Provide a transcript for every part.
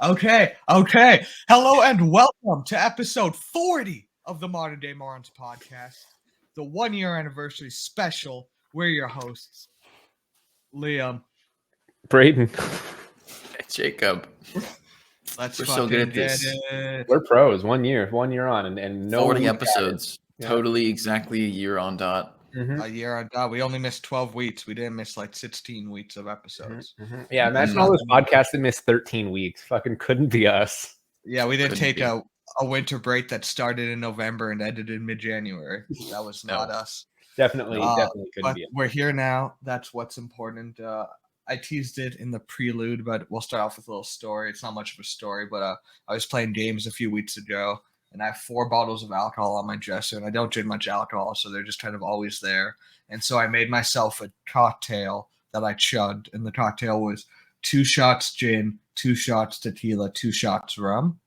Okay. Hello and welcome to episode 40 of the Modern Day Morons podcast, the 1-year anniversary special. We're your hosts, Liam, Brayden. Jacob. We're so good at this. We're pros. 1 year on, and no 40 episodes. Totally, exactly a year on dot. A year on dot. We only missed 12 weeks. We didn't miss like 16 weeks of episodes. Yeah, imagine all those podcasts that missed 13 weeks. Fucking couldn't be us. Yeah, we didn't take a winter break that started in November and ended in mid-January. That was not us. Definitely couldn't be us. We're here now. That's what's important. I teased it in the prelude, but we'll start off with a little story. It's not much of a story, but I was playing games a few weeks ago, and I have 4 bottles of alcohol on my dresser, and I don't drink much alcohol, so they're just kind of always there. And so I made myself a cocktail that I chugged, and the cocktail was 2 shots gin, 2 shots tequila, 2 shots rum.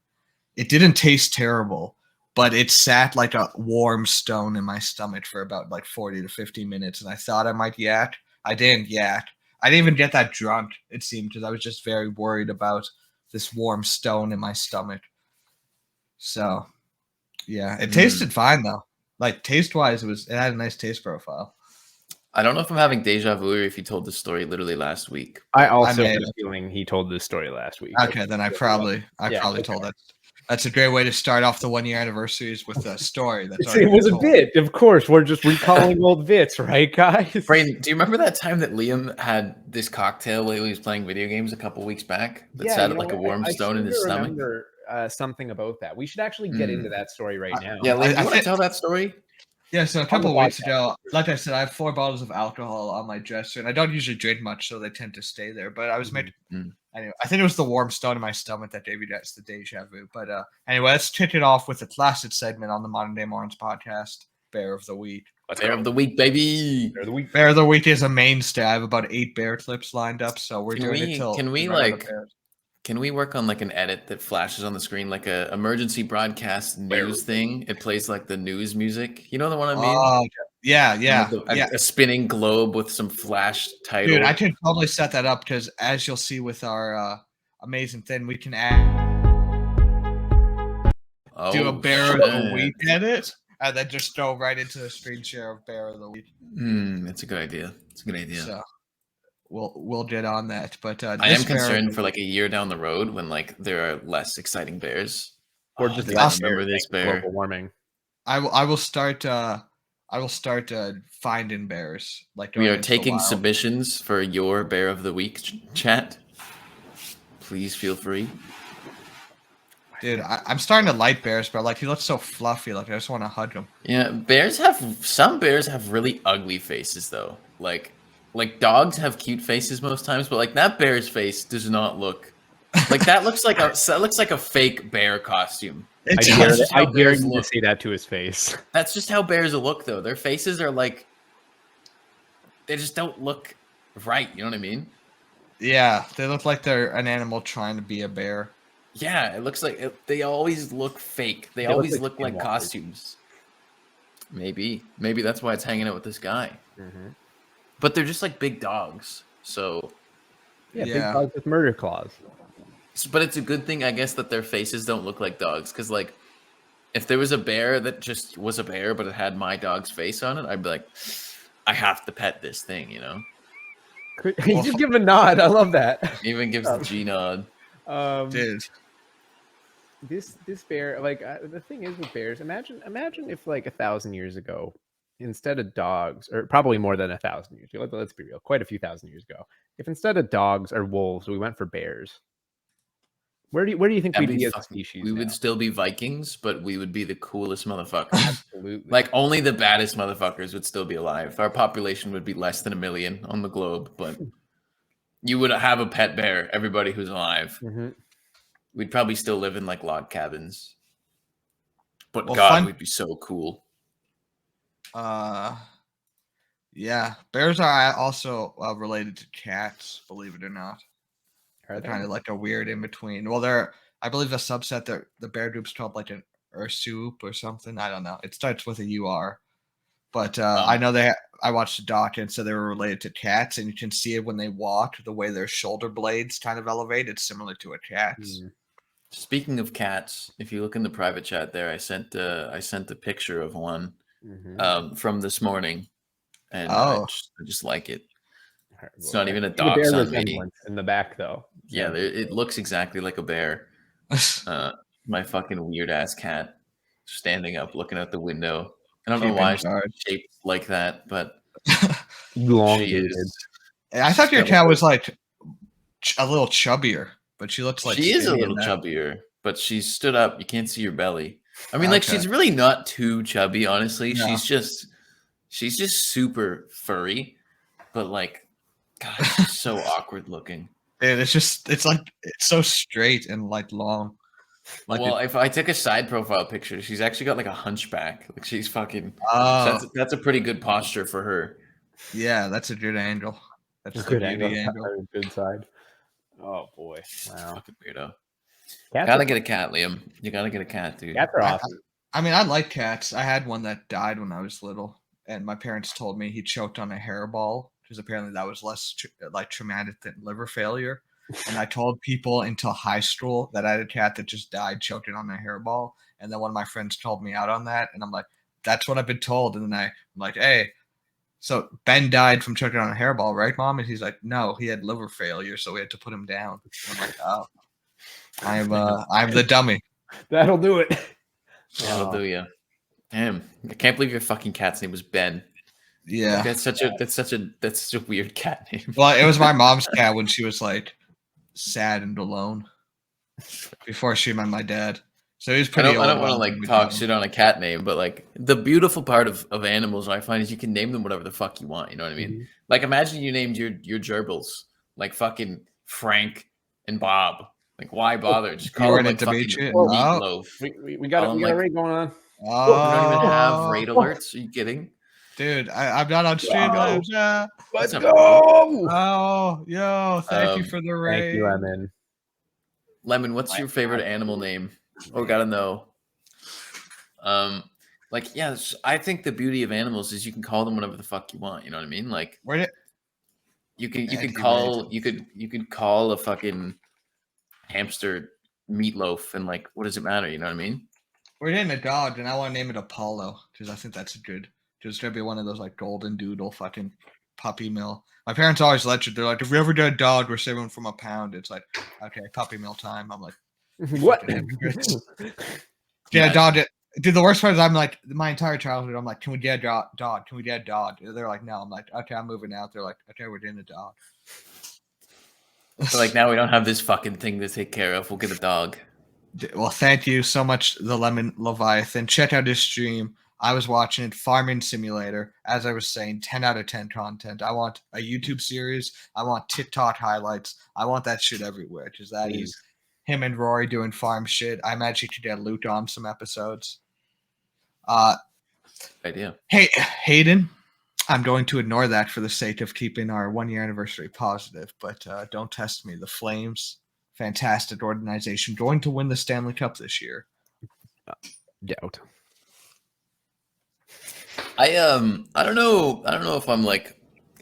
It didn't taste terrible, but it sat like a warm stone in my stomach for about like 40 to 50 minutes, and I thought I might yak. I didn't yak. I didn't even get that drunk, it seemed, because I was just very worried about this warm stone in my stomach. So, yeah, it tasted fine, though. Like, taste-wise, it had a nice taste profile. I don't know if I'm having deja vu or if you told this story literally last week. I also have a feeling he told this story last week. Okay, then I probably told that. That's a great way to start off the 1-year anniversaries with a story. It was a bit, of course. We're just recalling old bits, right, guys? Brayden, do you remember that time that Liam had this cocktail while he was playing video games a couple weeks back that sat like a warm stone in his stomach? Something about that. We should actually get into that story right now. Yeah, Liam, do you want to tell that story? Yeah, so a couple of weeks ago, like I said, I have 4 bottles of alcohol on my dresser, and I don't usually drink much, so they tend to stay there. But I was made. Anyway, I think it was the warm stone in my stomach that gave you that's the deja vu. But anyway, let's kick it off with a classic segment on the Modern Day Morons podcast, Bear of the Week. Bear of the Week, baby. Bear of the Week is a mainstay. I have about 8 bear clips lined up, so we're doing it till. Can we work on like an edit that flashes on the screen like a emergency broadcast news thing? It plays like the news music. You know the one I mean? Yeah. A spinning globe with some flash title. Dude, I could probably set that up because as you'll see with our amazing thing, we can add do a Bear of the Week edit and then just go right into the screen share of Bear of the Week. That's a good idea. So we'll get on that. But I am concerned for like a year down the road when like there are less exciting bears. Or just remember this bear. Global warming. I will start finding bears. Like we are taking submissions for your Bear of the Week chat. Please feel free. Dude, I'm starting to like bears, but like he looks so fluffy. Like I just want to hug him. Yeah, some bears have really ugly faces though. Like dogs have cute faces most times, but like that bear's face does not look like that. Looks like a fake bear costume. I dare you to say that to his face. That's just how bears look, though. Their faces are like they just don't look right. You know what I mean? Yeah, they look like they're an animal trying to be a bear. Yeah, it looks like they always look fake. They always look like costumes. Maybe that's why it's hanging out with this guy. But they're just like big dogs. So yeah, big dogs with murder claws. But it's a good thing, I guess, that their faces don't look like dogs. Because, like, if there was a bear that just was a bear, but it had my dog's face on it, I'd be like, I have to pet this thing, you know? You just give him a nod. I love that. He even gives the G nod. Dude. This bear, like, the thing is with bears, imagine if, like, 1,000 years ago, instead of dogs, or probably more than 1,000 years ago, let's be real, quite a few thousand years ago, if instead of dogs or wolves, we went for bears. Where do you think we'd be as a species? We would still be Vikings, but we would be the coolest motherfuckers. Absolutely. Like only the baddest motherfuckers would still be alive. Our population would be less than 1 million on the globe, but you would have a pet bear. Everybody who's alive. We'd probably still live in like log cabins. But we'd be so cool. Yeah, bears are also related to cats. Believe it or not. They're kind of like a weird in between. Well, I believe the subset the bear group's called like an Ursup or something. I don't know. It starts with a UR. But I know I watched the doc and so they were related to cats, and you can see it when they walk, the way their shoulder blades kind of elevate. It's similar to a cat's. Speaking of cats, if you look in the private chat there, I sent a picture of one from this morning, and I just like it. It's not even a The dog bear on me. resemblance in the back, though. Yeah, it looks exactly like a bear. My fucking weird ass cat standing up, looking out the window. I don't know why she's shaped like that, but she is. I thought your cat was like a little chubbier, but she looks like she is a little chubbier, but she's stood up. You can't see her belly. I mean, like she's really not too chubby, honestly. No. She's just super furry, but like, God, she's so awkward looking. Dude, it's so straight and like long. Like if I took a side profile picture, she's actually got like a hunchback. Like she's fucking. That's a pretty good posture for her. Yeah, that's a good angle. That's a good angle. Good side. Oh boy! Wow. Fucking weirdo. Gotta get a cat, Liam. You gotta get a cat, dude. Cats are awesome. I mean, I like cats. I had one that died when I was little, and my parents told me he choked on a hairball because apparently that was less traumatic than liver failure. And I told people until high school that I had a cat that just died choking on a hairball. And then one of my friends called me out on that, and I'm like, "That's what I've been told." And then I'm like, "Hey, so Ben died from choking on a hairball, right, Mom?" And he's like, "No, he had liver failure, so we had to put him down." And I'm like, "Oh, I'm the dummy." That'll do it. That'll do you. Damn, I can't believe your fucking cat's name was Ben. Yeah, like, that's such a weird cat name. Well, it was my mom's cat when she was like sad and alone before she met my dad. So he's pretty. I don't want to like talk shit on a cat name, but like the beautiful part of animals I find is you can name them whatever the fuck you want. You know what I mean? Mm-hmm. Like imagine you named your gerbils like fucking Frank and Bob. Like why bother? Just call them like fucking meatloaf. We got a raid going on. Oh, we don't even have raid alerts. Are you kidding? Dude, I'm not on stream. Let's go! Oh, yo, thank you for the raid. Thank you, Lemon. Lemon, what's your favorite animal name? Oh, gotta know. Like, yeah, I think the beauty of animals is you can call them whatever the fuck you want. You know what I mean? Like, you could call a fucking hamster meatloaf, and like, what does it matter? You know what I mean? We're getting a dog, and I want to name it Apollo because I think that's good. Just gonna be one of those like golden doodle fucking puppy mill. My parents always let you. They're like, if we ever get a dog, we're saving from a pound. It's like, okay, puppy mill time. I'm like, what? Yeah, dog. Dude, the worst part is I'm like, my entire childhood, I'm like, can we get a dog? Can we get a dog? They're like, no. I'm like, okay, I'm moving out. They're like, okay, we're getting a dog. So like now we don't have this fucking thing to take care of. We'll get a dog. Well, thank you so much, the Lemon Leviathan. Check out his stream. I was watching it, Farming Simulator. As I was saying, 10 out of 10 content. I want a YouTube series. I want TikTok highlights. I want that shit everywhere. Because that is him and Rory doing farm shit. I imagine you could get Luke on some episodes. Idea. Hey, Hayden, I'm going to ignore that for the sake of keeping our 1 year anniversary positive. But don't test me. The Flames, fantastic organization, going to win the Stanley Cup this year. Doubt. I don't know if I'm like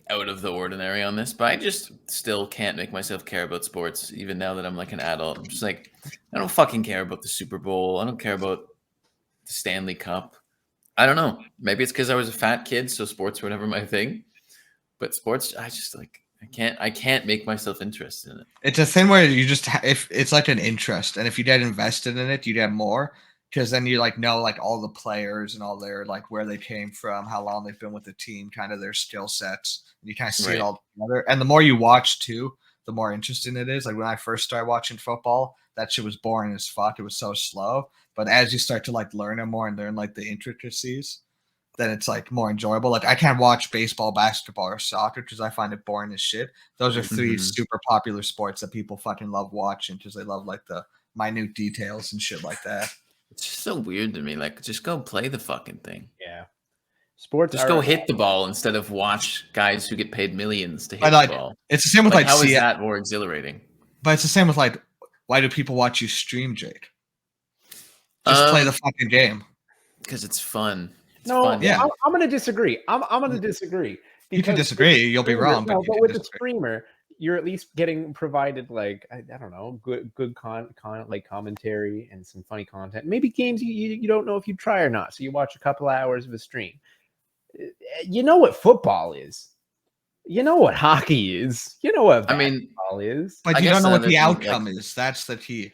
out of the ordinary on this, but I just still can't make myself care about sports even now that I'm like an adult. I'm just like, I don't fucking care about the Super Bowl. I don't care about the Stanley Cup. I don't know. Maybe it's because I was a fat kid, so sports were never my thing. But sports, I just like I can't make myself interested in it. It's a thing where you just if it's like an interest, and if you get invested in it, you get more. Because then you like know like all the players and all their like where they came from, how long they've been with the team, kind of their skill sets. And you kind of see it all together. And the more you watch too, the more interesting it is. Like when I first started watching football, that shit was boring as fuck. It was so slow. But as you start to like learn it more and learn like the intricacies, then it's like more enjoyable. Like I can't watch baseball, basketball, or soccer because I find it boring as shit. Those are three super popular sports that people fucking love watching because they love like the minute details and shit like that. It's just so weird to me. Like, just go play the fucking thing. Yeah. Sports. Just go hit the ball instead of watch guys who get paid millions to hit the ball. It's the same with like how is that more exhilarating? But it's the same with like, why do people watch you stream, Jake? Just play the fucking game. Because it's fun. It's fun. Yeah. I'm going to disagree. I'm going to disagree. You can disagree. You'll be wrong. But with the streamer, you're at least getting provided like I don't know, good like commentary and some funny content. Maybe games you don't know if you try or not, so you watch a couple hours of a stream. You know what football is. You know what hockey is. You know what basketball is. But you don't know what the outcome is. That's the key.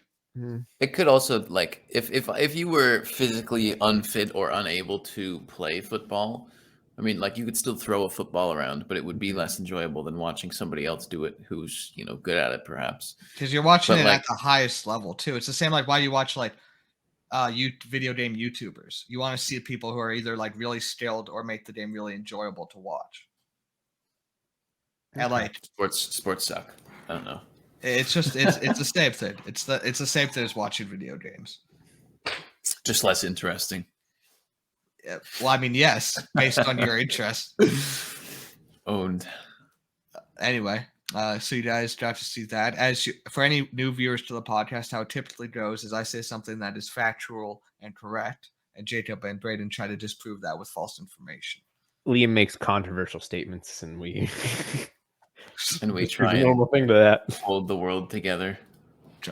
It could also, like, if you were physically unfit or unable to play football, I mean, like, you could still throw a football around, but it would be less enjoyable than watching somebody else do it who's, good at it, perhaps. Because you're watching it at the highest level, too. It's the same like why you watch, like, video game YouTubers. You want to see people who are either, like, really skilled or make the game really enjoyable to watch. And, like... Sports suck. I don't know. It's just, it's the same thing. It's the same thing as watching video games. Just less interesting. Yeah, well, I mean, yes, based on your interest. Owned. Anyway, so you guys got to see that. For any new viewers to the podcast, how it typically goes is I say something that is factual and correct, and Jacob and Braden try to disprove that with false information. Liam makes controversial statements, and we try a normal thing to that. Hold the world together.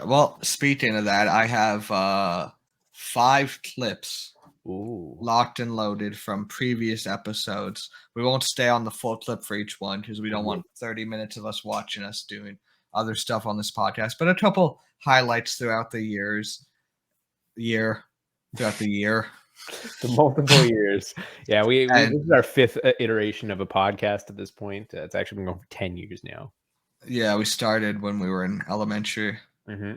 Well, speaking of that, I have 5 clips. Ooh. Locked and loaded from previous episodes. We won't stay on the full clip for each one because we don't want 30 minutes of us watching us doing other stuff on this podcast, but a couple highlights throughout the year. The multiple years. Yeah, this is our 5th iteration of a podcast at this point. It's actually been going for 10 years now. Yeah, we started when we were in elementary. Mm-hmm.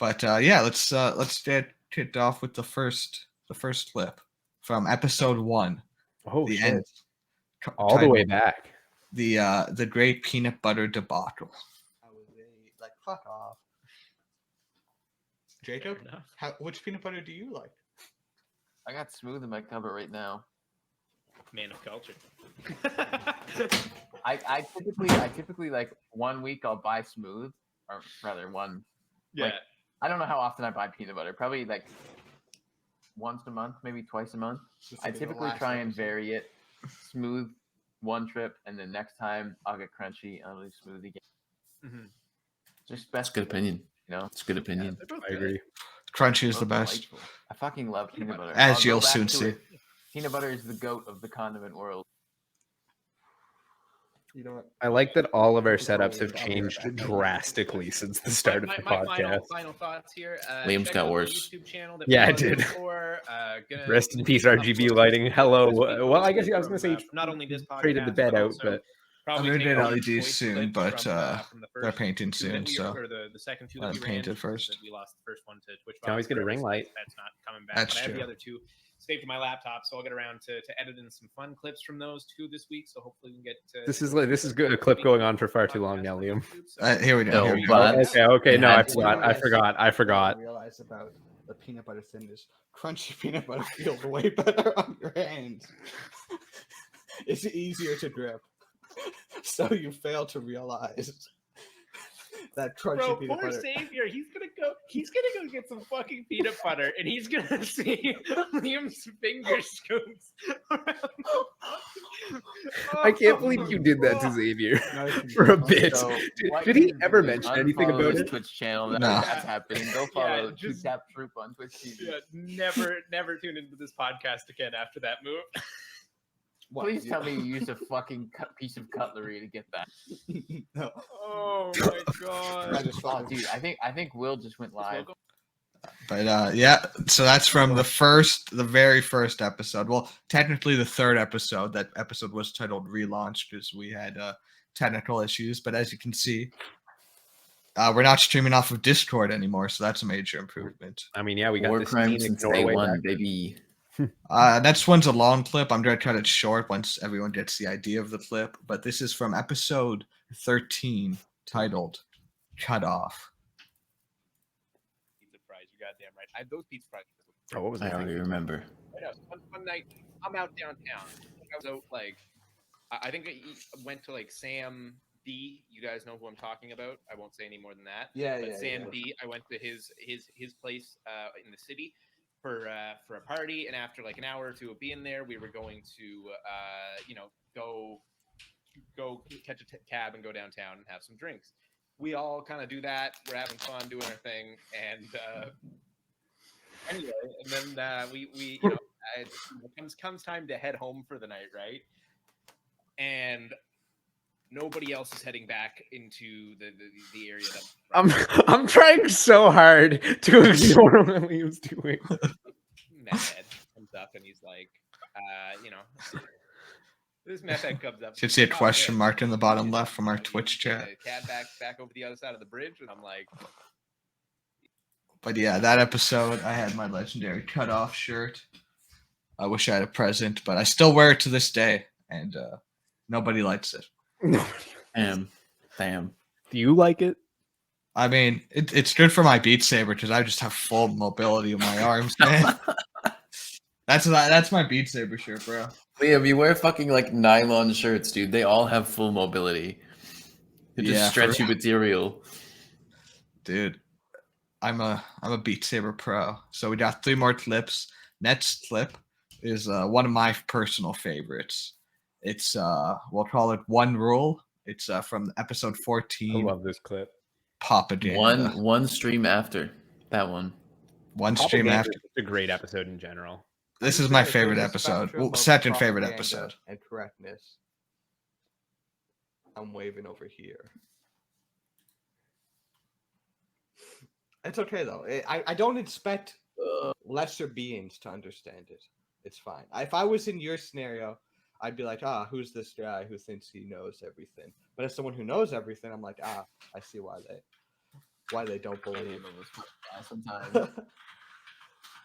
But let's get kicked off with the first clip from episode 1. Oh, the shit. End. All the way back. The great peanut butter debacle. Like, fuck off. Jacob, which peanut butter do you like? I got Smooth in my cupboard right now. Man of culture. I typically like 1 week I'll buy Smooth, or rather one. Yeah. Like, I don't know how often I buy peanut butter. Probably like once a month, maybe twice a month. I typically try and vary it. Smooth one trip, and then next time I'll get crunchy. I'll do Smooth again. Mm-hmm. Just best. It's good opinion. It's a good opinion. Yeah, I agree. Crunchy is the best. Delightful. I fucking love peanut butter. As you'll soon see. Peanut butter is the goat of the condiment world. You know what? I like that all of our setups have changed drastically since the start of the podcast. Final thoughts here. Liam's got worse. Yeah, I did. Rest in peace, RGB lighting. Hello. Well, I guess I was going to say not only this podcast, traded the bed out, but I'm going to get LEDs soon, but they're painting soon, so the second 2 that we painted first. We lost the first one to Twitch. Can always get a ring light. That's not coming back. That's but true. I have the other 2 saved to my laptop, so I'll get around to editing some fun clips from those 2 this week. So hopefully we can get to this is good. A clip going on for far too long now, Liam. Here we go. Okay. No, I forgot. I realized about the peanut butter thinness. Crunchy peanut butter feels way better on your hands. It's easier to grip. So you fail to realize that crunchy peanut butter. Poor Savior, he's gonna go get some fucking peanut butter, and he's gonna see Liam's finger scoops around. I can't believe you did that to Xavier for a bit. So, did he ever mention anything about it? Twitch channel that's happening. Go follow Two Tap Troop on Twitch TV. Yeah, never tune into this podcast again after that move. Please tell me you used a fucking piece of cutlery to get that. No. Oh my god. Oh, dude, I think Will just went live. But yeah, so that's from the very first episode. Well, technically the 3rd episode. That episode was titled Relaunch because we had technical issues. But as you can see, we're not streaming off of Discord anymore, so that's a major improvement. I mean, yeah, we got War this crimes since day one, baby. Next one's a long clip. I'm going to cut it short once everyone gets the idea of the clip. But this is from episode 13, titled Cut Off. Pizza fries, you're goddamn right. I had those pizza fries. Oh, what was I that? already remember. One night, I'm out downtown. So, like, I think I went to, like, Sam B. You guys know who I'm talking about. I won't say any more than that. But Sam B. I went to his place in the city for a party, and after like an hour or 2 of being there, we were going to go go catch a cab and go downtown and have some drinks. We all kind of do that. We're having fun doing our thing, and anyway, and then we you know, comes time to head home for the night, right? And nobody else is heading back into the area that I'm trying so hard to ignore what Liam's doing. Meth head comes up and he's like, you know, this meth head comes up. Should see a question mark in the bottom left from our Twitch chat. Cab back over the other side of the bridge, and I'm like. But yeah, that episode, I had my legendary cutoff shirt. I wish I had a present, but I still wear it to this day, and nobody likes it. Damn. Do you like it? I mean, it's good for my Beat Saber because I just have full mobility of my arms, man. That's my Beat Saber shirt, bro. Liam, you wear fucking like nylon shirts, dude. They all have full mobility. It's just stretchy material. Dude, I'm a Beat Saber pro. So we got 3 more clips. Next clip is one of my personal favorites. It's we'll call it One Rule. It's from episode 14. I love this clip. Propaganda. One stream after that one. One stream after. It's a great episode in general. This is my favorite episode. Well, second favorite episode. And correctness. I'm waving over here. It's okay though. I don't expect lesser beings to understand it. It's fine. If I was in your scenario, I'd be like, who's this guy who thinks he knows everything? But as someone who knows everything, I'm like, I see why they don't believe. Sometimes.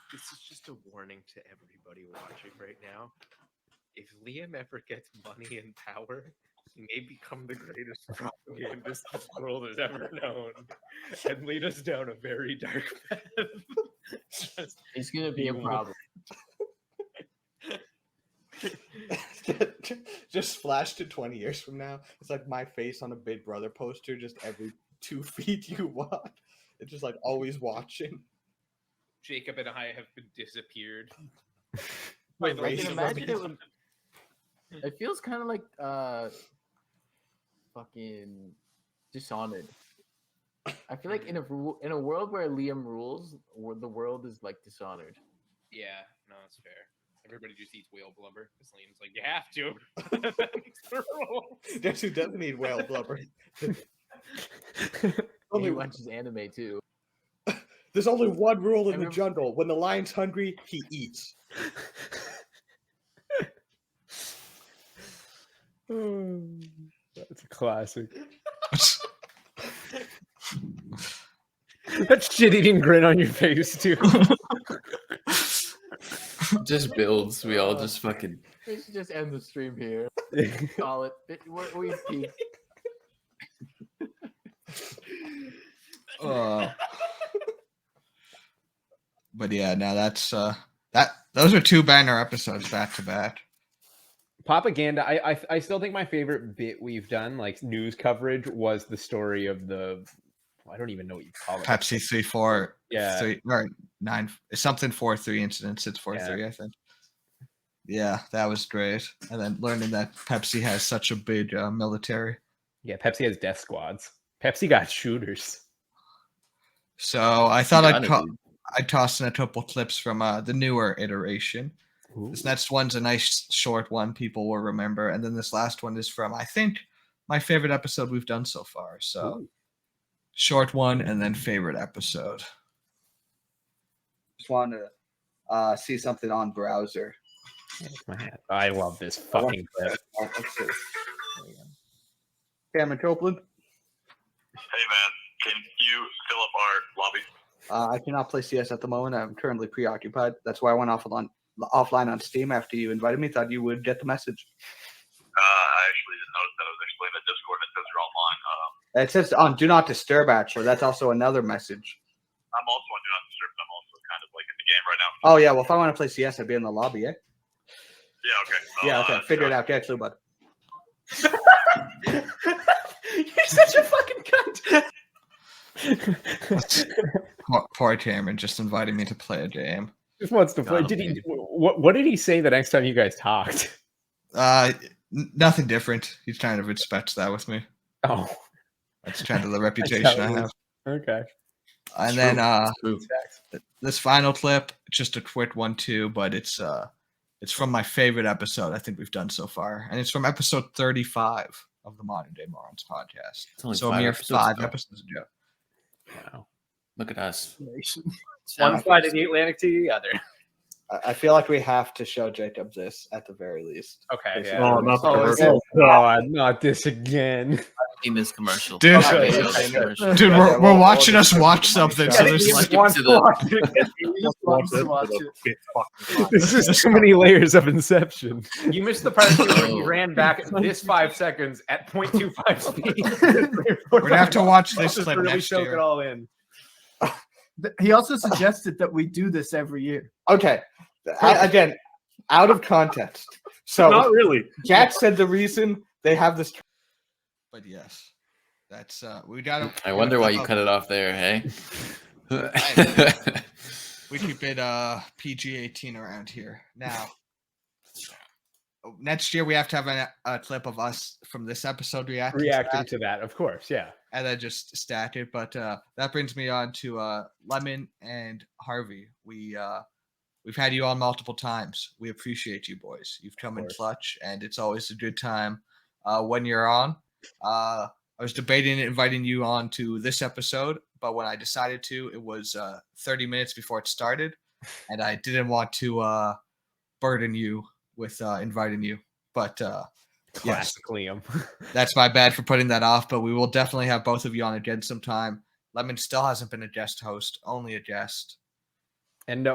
This is just a warning to everybody watching right now. If Liam ever gets money and power, he may become the greatest propagandist the world has ever known and lead us down a very dark path. It's gonna be a problem. Just flash to 20 years from now. It's like my face on a Big Brother poster. Just every 2 feet you walk, it's just like always watching. Jacob and I have been disappeared. I can imagine it feels kind of like fucking Dishonored. I feel like in a world where Liam rules, the world is like Dishonored. Yeah, no, that's fair. Everybody just eats whale blubber. Because Liam's like, you have to. Guess who doesn't eat whale blubber? He watches anime too. There's only one rule in the jungle. When the lion's hungry, he eats. That's a classic. That shit-eating grin on your face, too. Just builds. We all just fucking... We should just end the stream here. Call it. We peaked. But yeah, now that's those are 2 banner episodes back to back. Propaganda. I still think my favorite bit we've done, like news coverage, was the story of the. I don't even know what you call it. Pepsi 3-4. Yeah. 3 or 9. It's something 4-3 incidents. It's 4-3, I think. Yeah, that was great. And then learning that Pepsi has such a big military. Yeah, Pepsi has death squads. Pepsi got shooters. So I thought I'd toss in a couple clips from the newer iteration. Ooh. This next one's a nice short one people will remember. And then this last one is from, I think, my favorite episode we've done so far. So short one and then favorite episode. Just want to see something on browser. I love this fucking clip. Cameron Copeland. Hey man, can you fill up our lobby? I cannot play CS at the moment. I'm currently preoccupied. That's why I went offline on Steam after you invited me. Thought you would get the message. I actually didn't notice that. I was explaining the Discord and it says you're online. It says on Do Not Disturb, actually. That's also another message. I'm also on Do Not Disturb. I'm also kind of like in the game right now. Oh, yeah. Well, if I want to play CS, I'd be in the lobby, eh? Yeah, okay. Yeah, okay. Figure it out. Get you, bud. You're such a fucking cunt. Poor Cameron just invited me to play a game. Just wants to play. What did he say the next time you guys talked? Nothing different. He kind of respects that with me. Oh, that's kind of the reputation I have. Okay. And True. then True. this final clip, just a quick one too, but it's from my favorite episode I think we've done so far, and it's from episode 35 of the Modern Day Morons podcast. So a mere 5 episodes ago. Wow. Look at us. One side of the Atlantic to the other. I feel like we have to show Jacob this at the very least. Okay. Yeah. Oh, not the Oh God, not this again. I've seen this commercial. Dude, Okay, dude, we're watching us watch something. So there's Skip to the- This is too many layers of Inception. You missed the part where he ran back this 5 seconds at 0.25 speed. we're gonna have to watch this Just clip really next soak year. it all in. He also suggested that we do this every year. Okay. Again, out of context. So Not really. Jack said the reason they have this. But yes, that's we gotta. I wonder why you cut it off there, hey? We keep it PG-18 around here. Now, next year we have to have a clip of us from this episode reacting to that, of course, yeah. And then just stack it. But that brings me on to Lemon and Harvey. We've had you on multiple times. We appreciate you boys. You've come in clutch, and it's always a good time when you're on. I was debating inviting you on to this episode, but when I decided to, it was 30 minutes before it started, and I didn't want to burden you with inviting you. But Classic Liam. That's my bad for putting that off, but we will definitely have both of you on again sometime. Lemon still hasn't been a guest host, only a guest. And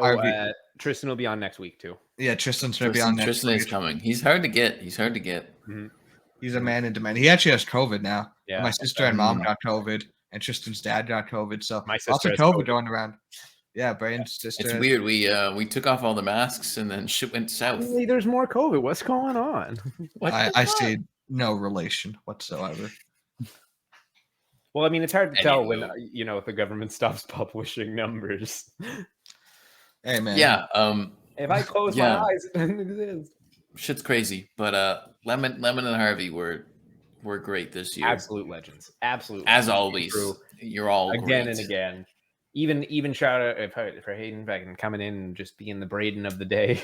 Tristan will be on next week too. Yeah, Tristan's going to be on next Tristan week. is coming. He's hard to get. Mm-hmm. He's a man in demand. He actually has COVID now. Yeah. My sister and mom got COVID, and Tristan's dad got COVID. So My lots of sister COVID has COVID. going around. Yeah, Brian's sister. It's weird. We took off all the masks and then shit went south. Hey, there's more COVID. What's going on? I see no relation whatsoever. Well, I mean, it's hard to tell when Anywho. If the government stops publishing numbers. Hey man. Yeah. If I close my eyes, it doesn't exist. Shit's crazy. But Lemon and Harvey were great this year. Absolute legends. Absolutely. As always. True. You're all Again great. and again. Even shout out for Hayden back and coming in and just being the Braden of the day.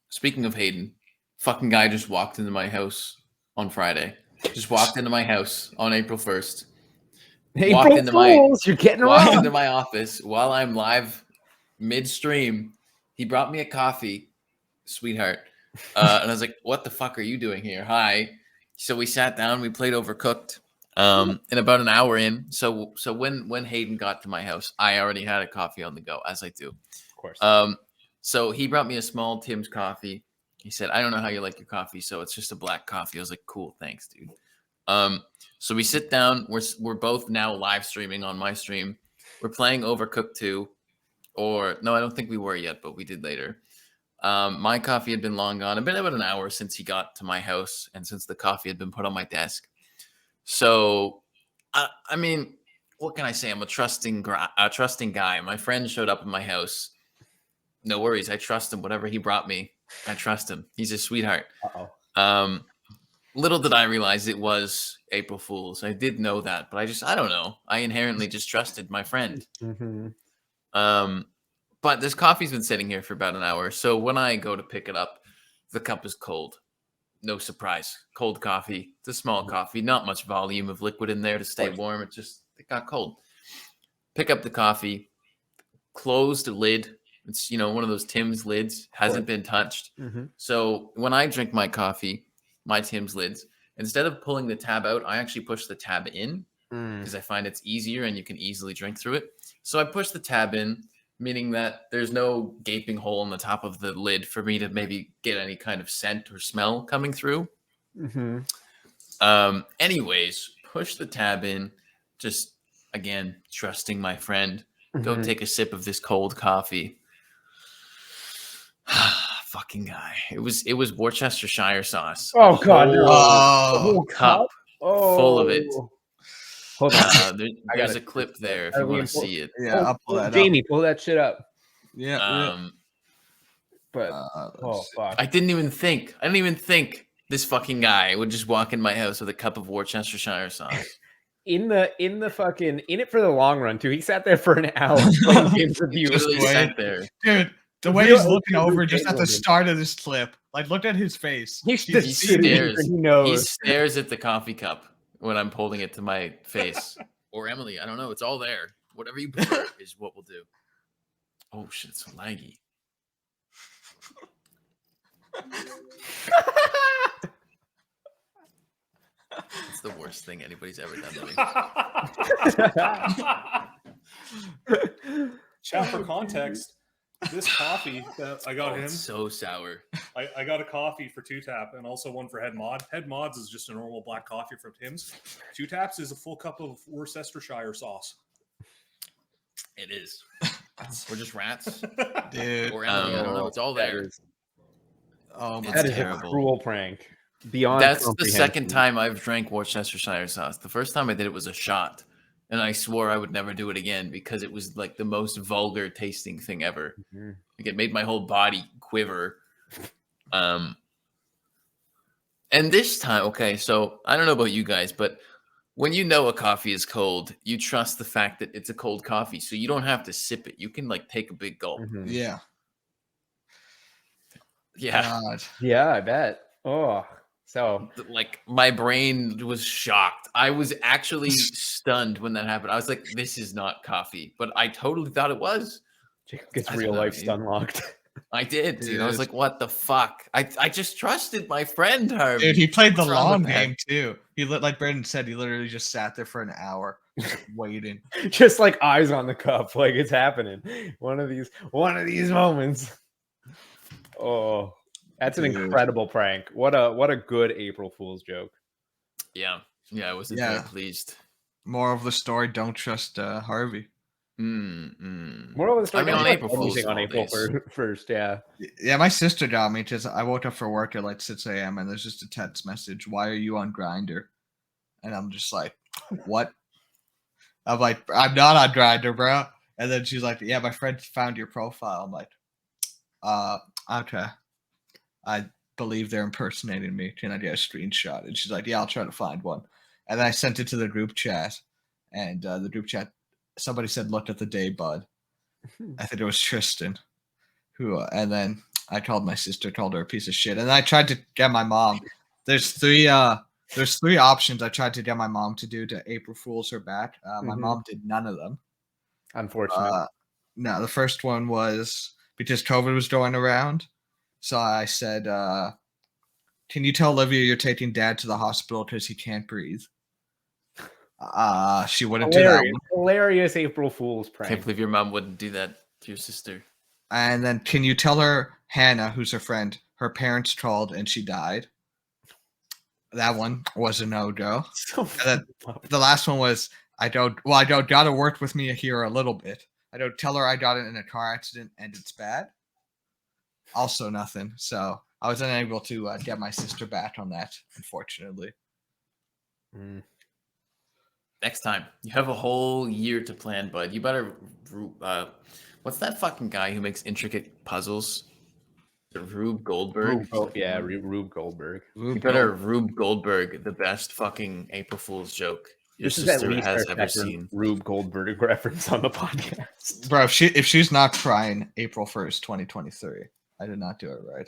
Speaking of Hayden, fucking guy just walked into my house on Friday. Just walked into my house on April 1st. You're getting Walked wrong. into my office while I'm live midstream. He brought me a coffee, sweetheart. And I was like, what the fuck are you doing here? Hi. So we sat down, we played Overcooked. And about an hour in, so when Hayden got to my house, I already had a coffee on the go, as I do. Of course. So he brought me a small Tim's coffee. He said, I don't know how you like your coffee, so it's just a black coffee. I was like, cool, thanks, dude. So we sit down. We're both now live streaming on my stream. We're playing Overcooked 2. Or no, I don't think we were yet, but we did later. My coffee had been long gone. It's been about an hour since he got to my house and since the coffee had been put on my desk. So, I mean, what can I say? I'm a trusting guy. My friend showed up at my house. No worries. I trust him. Whatever he brought me, I trust him. He's a sweetheart. Little did I realize it was April Fool's. I did know that, but I don't know. I inherently just trusted my friend. Mm-hmm. But this coffee's been sitting here for about an hour. So when I go to pick it up, the cup is cold. No surprise. Cold coffee. It's a small coffee. Not much volume of liquid in there to stay warm. It got cold. Pick up the coffee. Closed lid. It's, one of those Tim's lids. Hasn't been touched. Mm-hmm. So when I drink my coffee, my Tim's lids, instead of pulling the tab out, I actually push the tab in because I find it's easier and you can easily drink through it. So I push the tab in, meaning that there's no gaping hole on the top of the lid for me to maybe get any kind of scent or smell coming through. Mm-hmm. Anyways, push the tab in, just again, trusting my friend. Go take a sip of this cold coffee. Fucking guy. It was Worcestershire sauce. Oh God! No. Whole cup full of it. Hold on. There's a clip there if you want to see it. Yeah, I'll pull that Jamie, up. pull that shit up. Yeah. But fuck. I didn't even think this fucking guy would just walk in my house with a cup of Worcestershire sauce. In it for the long run too. He sat there for an hour playing games with you. Literally sat there. Dude, the way he's looking over just at the start of this clip, like look at his face. He stares at the coffee cup when I'm holding it to my face. Or Emily, I don't know. It's all there. Whatever you prefer is what we'll do. Oh shit, it's so laggy. It's the worst thing anybody's ever done to me. Chat for context. This coffee that I got him. It's so sour. I got a coffee for 2-Tap and also one for Head Mod. Head Mods is just a normal black coffee from Tim's. 2-Taps is a full cup of Worcestershire sauce. It is. We're just rats. Dude. Or Emily, I don't know. It's all there. Oh, that is a cruel prank. Beyond That's the second time I've drank Worcestershire sauce. The first time I did it was a shot. And I swore I would never do it again because it was like the most vulgar tasting thing ever. Mm-hmm. Like it made my whole body quiver. And this time, okay, so I don't know about you guys, but when you know a coffee is cold, you trust the fact that it's a cold coffee. So you don't have to sip it. You can like take a big gulp. Mm-hmm. Yeah. Yeah. God. Yeah, I bet. Oh, so like my brain was shocked. I was actually stunned when that happened. I was like, this is not coffee, but I totally thought it was. Jacob gets real life stun locked. I did, dude. I was like, what the fuck? I just trusted my friend, Harvey. Dude, he played the long game too. He like Brendan said, he literally just sat there for an hour waiting. Just like eyes on the cup, like it's happening. One of these moments. Oh, that's an incredible prank. What a good April Fool's joke. Yeah. Yeah, I was very pleased. More of the story, don't trust Harvey. More of the story, on April Fool's on April 1st, yeah. Yeah, my sister got me because I woke up for work at like 6 a.m. and there's just a text message, why are you on Grindr? And I'm just like, what? I'm like, I'm not on Grindr, bro. And then she's like, yeah, my friend found your profile. I'm like, okay. I believe they're impersonating me. Can I get a screenshot? And she's like, yeah, I'll try to find one. And then I sent it to the group chat. And the group chat, somebody said, look at the day, bud. I think it was Tristan. And then I called my sister, called her a piece of shit. And I tried to get my mom. There's three options I tried to get my mom to do to April Fool's her back. My mom did none of them. Unfortunately. No, the first one was because COVID was going around. So I said, can you tell Olivia you're taking Dad to the hospital because he can't breathe? She wouldn't do that one. Hilarious April Fool's prank. Can't believe your mom wouldn't do that to your sister. And then can you tell her, Hannah, who's her friend, her parents called and she died? That one was a no-go. And then the last one was, I don't gotta work with me here a little bit. I don't tell her I got it in a car accident and it's bad. Also nothing. So I was unable to get my sister back on that, unfortunately. Next time. You have a whole year to plan, bud. You better... what's that fucking guy who makes intricate puzzles? Rube Goldberg? Rube Goldberg. You better Rube Goldberg the best fucking April Fool's joke your sister has ever seen. Rube Goldberg reference on the podcast. Bro, if she's not crying April 1st, 2023, I did not do it right.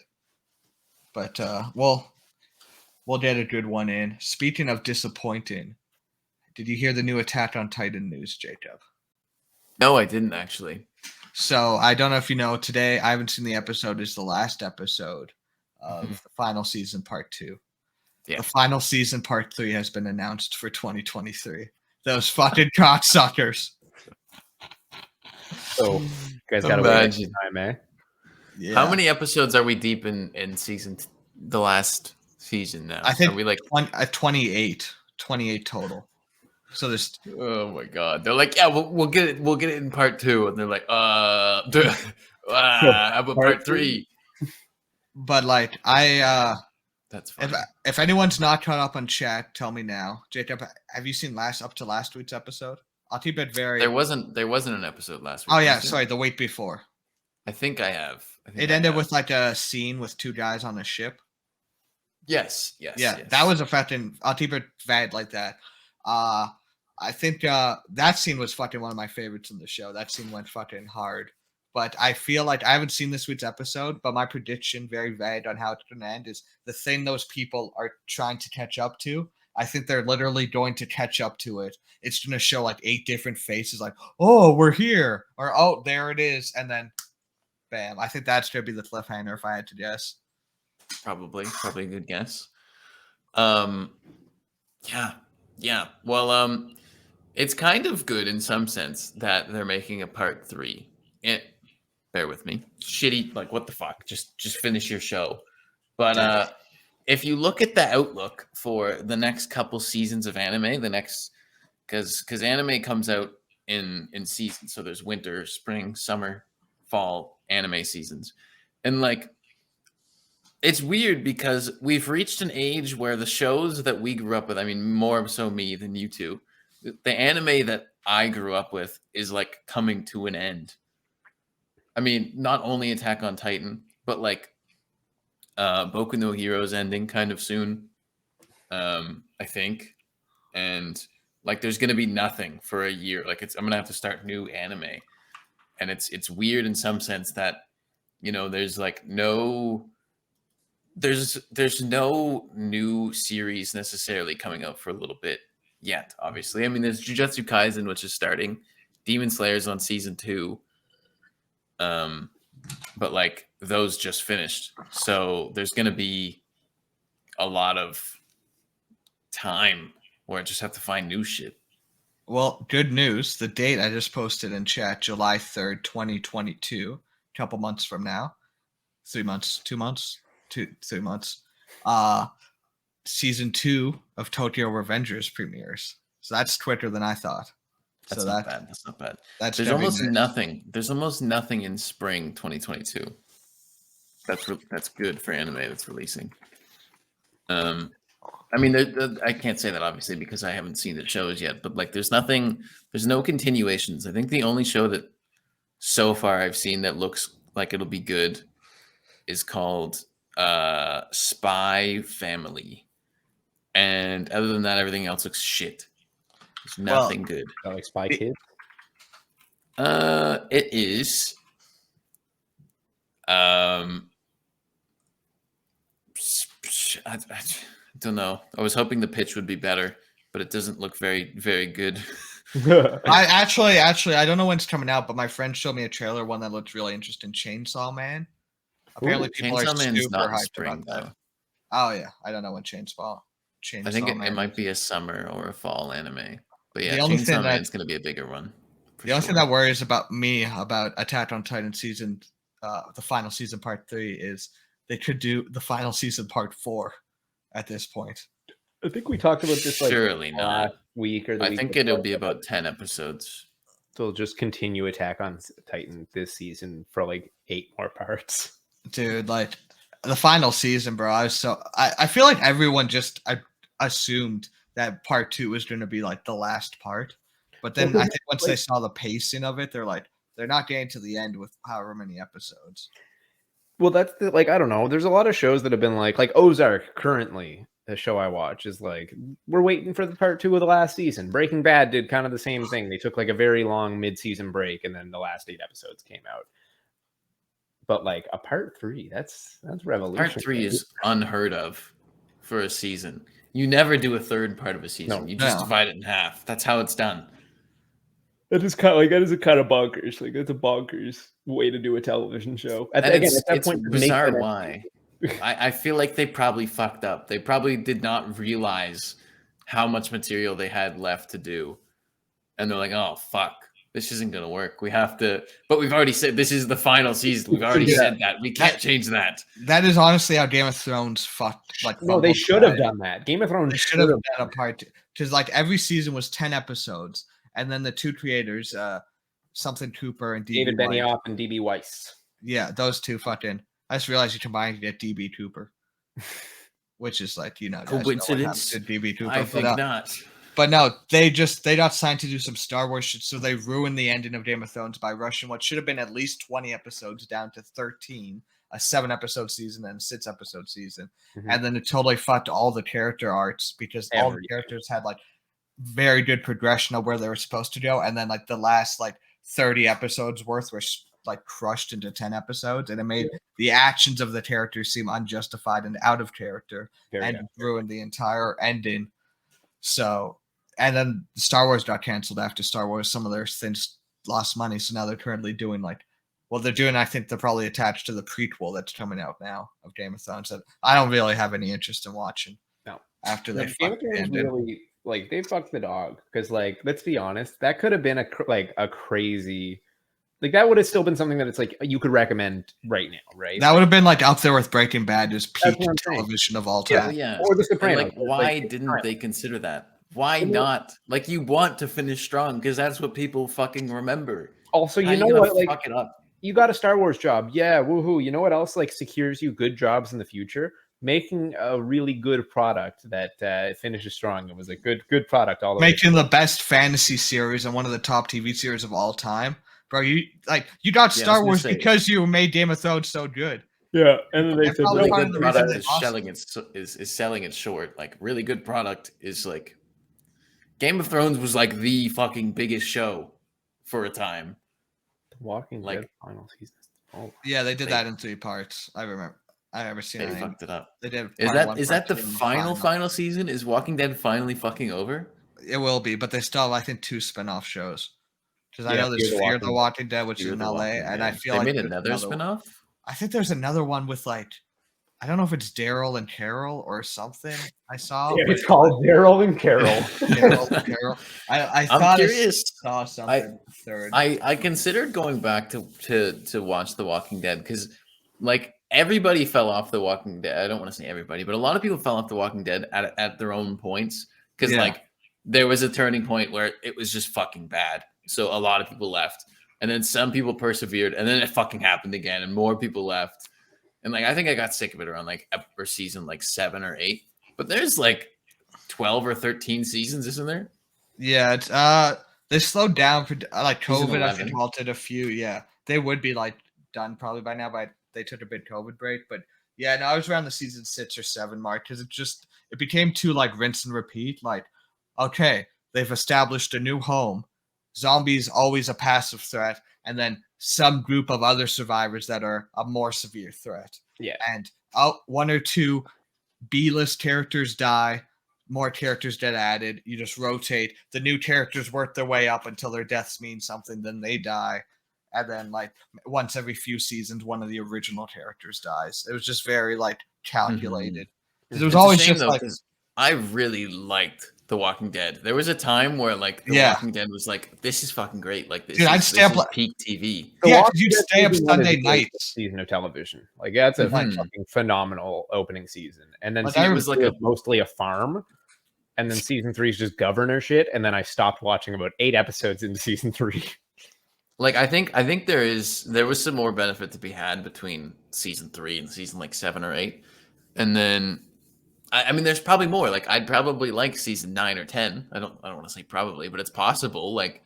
But we'll get a good one in. Speaking of disappointing, did you hear the new Attack on Titan news, Jacob? No, I didn't actually. So I don't know if you know, today, I haven't seen the episode, is the last episode of the final season, part 2. Yeah. The final season, part 3, has been announced for 2023. Those fucking cocksuckers. So, you guys gotta wait time, eh? Yeah. How many episodes are we deep in season, the last season now? I think are we like 28 total. So there's, oh my god, they're like, yeah, we'll get it in part 2, and they're like, how about part 3? But like that's fine. If anyone's not caught up on chat, tell me now. Jacob, have you seen up to last week's episode? I'll keep it very. There wasn't an episode last week. Oh yeah, sorry, the week before. I think I have. It ended with like a scene with two guys on a ship. Yes. That was a fucking. I'll keep it vague like that. I think that scene was fucking one of my favorites in the show. That scene went fucking hard. But I feel like I haven't seen this week's episode, but my prediction, very vague on how it's going to end, is the thing those people are trying to catch up to. I think they're literally going to catch up to it. It's going to show like 8 different faces, like, oh, we're here, or oh, there it is, and then bam. I think that's going to be the cliffhanger if I had to guess. Probably a good guess. Yeah. Well, it's kind of good in some sense that they're making a part 3. Bear with me. Shitty, like what the fuck? Just finish your show. But if you look at the outlook for the next couple seasons of anime, because anime comes out in seasons, so there's winter, spring, summer, fall anime seasons, and like it's weird because we've reached an age where the shows that we grew up with, I mean, more so me than you two, the anime that I grew up with is like coming to an end. I mean, not only Attack on Titan, but like Boku no Hero's ending kind of soon, I think. And like there's going to be nothing for a year. Like I'm going to have to start new anime. And it's weird in some sense that, you know, there's like no new series necessarily coming out for a little bit yet, obviously. I mean, there's Jujutsu Kaisen, which is starting. Demon Slayer's on season 2. But like those just finished, so there's gonna be a lot of time where I just have to find new shit. Well, good news. The date I just posted in chat, July 3rd, 2022, a couple months from now. 3 months, 2 months, 3 months. Season 2 of Tokyo Revengers premieres. So that's quicker than I thought. That's not bad. That's not bad. There's almost nothing. There's almost nothing in spring 2022. That's good for anime that's releasing. I mean, I can't say that obviously because I haven't seen the shows yet. But like, there's no continuations. I think the only show that so far I've seen that looks like it'll be good is called Spy Family, and other than that, everything else looks shit. There's nothing good. Like Spy Kids? It is. I don't know. I was hoping the pitch would be better, but it doesn't look very, very good. I actually, I don't know when it's coming out, but my friend showed me a trailer, one that looked really interesting, Chainsaw Man. Apparently, people are super hyped about that. Oh yeah, I don't know when Chainsaw. I think it might be a summer or a fall anime. But yeah, Chainsaw Man's going to be a bigger one. The only thing that worries about me about Attack on Titan season, the final season part 3, is they could do the final season part 4 at this point. I think we talked about this like surely not week or the I week think before. it'll be about 10 episodes. So they'll just continue Attack on Titan this season for like 8 more parts. Dude, like the final season, bro. I feel like everyone just assumed that part 2 was going to be like the last part, but then I think once they saw the pacing of it, they're like, they're not getting to the end with however many episodes. Well, that's like, I don't know. There's a lot of shows that have been like Ozark currently, the show I watch, is like, we're waiting for the part 2 of the last season. Breaking Bad did kind of the same thing. They took like a very long mid-season break, and then the last 8 episodes came out. But like a part 3, that's revolutionary. Part 3 is unheard of for a season. You never do a third part of a season. No, you just divide it in half. That's how it's done. That is kind of bonkers. Like, that's a bonkers way to do a television show. At that point, bizarre why. I feel like they probably fucked up. They probably did not realize how much material they had left to do. And they're like, oh, fuck. This isn't going to work. We have to, but we've already said this is the final season. We've already said that. We can't change that. That is honestly how Game of Thrones fucked. Like, no, they should have done that. Game of Thrones should have done a part 2. Because like every season was 10 episodes. And then the 2 creators, something Cooper and David Benioff and DB Weiss. Yeah, those 2 fucking. I just realized you combined to get DB Cooper, which is like, you know, coincidence. DB Cooper. I think not. But no, they got signed to do some Star Wars shit, so they ruined the ending of Game of Thrones by rushing what should have been at least 20 episodes down to 13, a 7-episode season and a 6-episode season. And then it totally fucked all the character arcs because all the characters had like very good progression of where they were supposed to go, and then like the last like 30 episodes worth were like crushed into 10 episodes, and it made the actions of the characters seem unjustified and out of character, and ruined the entire ending. So, and then Star Wars got canceled after Star Wars. Some of their things lost money, so now they're currently doing like, well, they're doing. I think they're probably attached to the prequel that's coming out now of Game of Thrones that I don't really have any interest in watching. No, after they Game of Thrones really like they fucked the dog because like let's be honest, that could have been a crazy. Like that would have still been something that it's like you could recommend right now, right? That would have been like up there with Breaking Bad, just peak television of all time. Yeah. Or The Sopranos. Like, why didn't they consider that? Why not? Like, you want to finish strong because that's what people fucking remember. Also, you know what? Like, fuck it up? You got a Star Wars job, yeah, woohoo. You know what else like secures you good jobs in the future? Making a really good product that finishes strong. It was a good product. All the making the best fantasy series and one of the top TV series of all time. Bro, you got Star Wars because you made Game of Thrones so good. Yeah, and then they said really good product is selling it short. Like really good product is like Game of Thrones was like the fucking biggest show for a time. Walking Dead final season. Oh, yeah, they did that in 3 parts. I remember. I never seen it. They fucked it up. They did. Is that the final season? Is Walking Dead finally fucking over? It will be, but they still have I think 2 spin-off shows. Because I know there's Fear the Walking Dead, which is in LA, and I feel like they made another spin-off. I think there's another one with like, I don't know if it's Daryl and Carol or something. I saw. Yeah, it's called Daryl and Carol. Daryl and Carol. I thought I saw something. Third. I considered going back to watch The Walking Dead because like everybody fell off The Walking Dead. I don't want to say everybody, but a lot of people fell off The Walking Dead at their own points because like there was a turning point where it was just fucking bad. So a lot of people left, and then some people persevered, and then it fucking happened again, and more people left. And like I think I got sick of it around like season like 7 or 8. But there's like 12 or 13 seasons, isn't there? Yeah, it's they slowed down for like COVID. I think halted a few. Yeah, they would be like done probably by now, but they took a big COVID break. But yeah, no, I was around the season 6 or 7 mark because it became too like rinse and repeat. Like, okay, they've established a new home. Zombies always a passive threat, and then some group of other survivors that are a more severe threat. Yeah. And 1 or 2 B-list characters die, more characters get added. You just rotate. The new characters work their way up until their deaths mean something, then they die. And then like once every few seasons, one of the original characters dies. It was just very like calculated. It was always just like I really liked The Walking Dead. There was a time where like The Walking Dead was like, this is fucking great. Like this, I'd stay up peak TV. Yeah, you'd stay up Sunday nights. Season of television. Like that's a fucking phenomenal opening season. And then it was like mostly a farm. And then season 3 is just governor shit. And then I stopped watching about 8 episodes into season 3. Like I think there was some more benefit to be had between season 3 and season like 7 or 8. And then I mean, there's probably more. Like, I'd probably like season 9 or 10. I don't want to say probably, but it's possible. Like,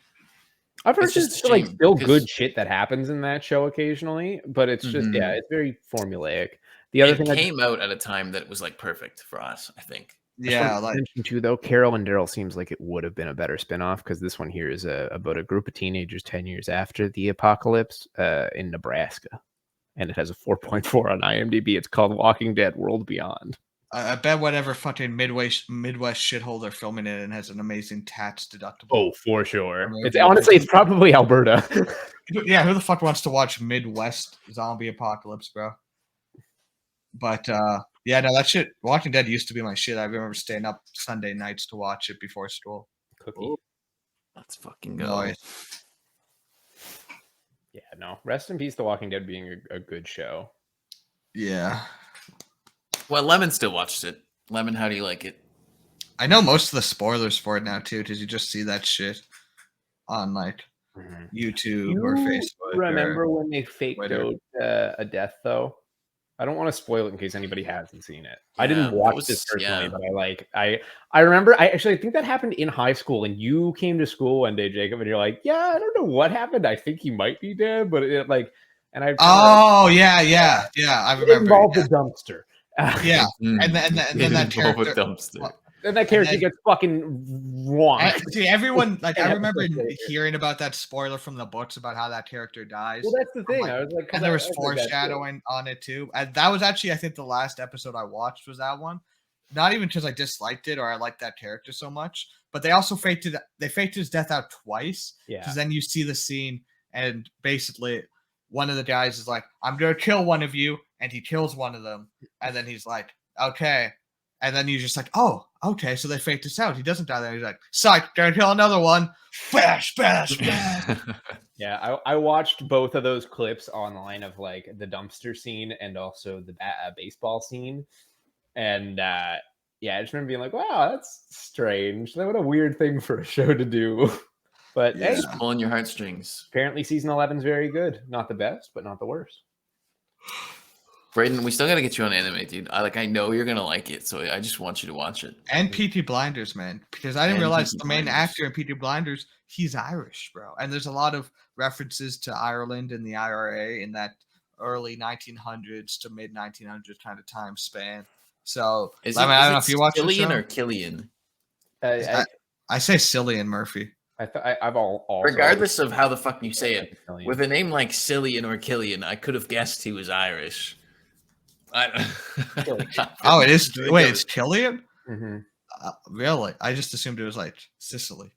I've heard just like still good shit that happens in that show occasionally, but it's just it's very formulaic. The other thing came out at a time that was like perfect for us, I think. Yeah, like too though. Carol and Daryl seems like it would have been a better spinoff because this one here is about a group of teenagers 10 years after the apocalypse in Nebraska, and it has a 4.4 on IMDb. It's called Walking Dead: World Beyond. I bet whatever fucking Midwest shithole they're filming it in has an amazing tax deductible. Oh, for sure. It's honestly, it's probably Alberta. Yeah, who the fuck wants to watch Midwest zombie apocalypse, bro? But yeah, no, that shit. Walking Dead used to be my shit. I remember staying up Sunday nights to watch it before school. Cookie. Let's fucking go. Yeah, no. Rest in peace, The Walking Dead being a good show. Yeah. Well, Lemon still watched it. Lemon, how do you like it? I know most of the spoilers for it now too, because you just see that shit on like YouTube or Facebook. Remember when they faked out a death though? I don't want to spoil it in case anybody hasn't seen it. I Yeah, didn't that watch was- this personally, yeah. but I remember. I think that happened in high school, and you came to school one day, Jacob, and you're like, "Yeah, I don't know what happened. I think he might be dead, but it like." And I Oh yeah. I it remember. involved Yeah. the dumpster. Yeah. Mm. And then It that involved a character. dumpster. And that character then- gets fucking wrong. See, everyone like And I remember episodes later. hearing about that spoiler from the books about how that character dies. Well, that's the thing. like- I was like, And there was I like that too. foreshadowing on it too. And that was actually, I think, the last episode I watched was that one. Not even because I disliked it or I liked that character so much, but they also faked his death out twice. Yeah. Because then you see the scene, and basically one of the guys is like, "I'm gonna kill one of you," and he kills one of them, and then he's like, "Okay," and then you're just like, "Oh, okay." So they faked this out. He doesn't die there. He's like, "Psych, gonna kill another one." Bash, bash, bash. Yeah, I watched both of those clips online of like the dumpster scene and also the baseball scene, and yeah, I just remember being like, "Wow, that's strange. What a weird thing for a show to do." But hey, Just pulling your heartstrings. apparently season 11 is very good. Not the best, but not the worst. Brayden, we still gotta get you on anime, dude. I know you're gonna like it, so I just want you to watch it. And Peaky Blinders, man, because I didn't And realize Peaky the main Blinders. actor in Peaky Blinders, he's Irish, bro. And there's a lot of references to Ireland and the IRA in that early 1900s to mid 1900s kind of time span. So I don't know if you watch the Cillian show. or Killian. I say Cillian Murphy. I've also Regardless of how the fuck you say it, Cillian. with a name like Cillian or Killian, I could have guessed he was Irish. Oh, it is. Wait, it's Killian? Mhm. Really? I just assumed it was like Sicily.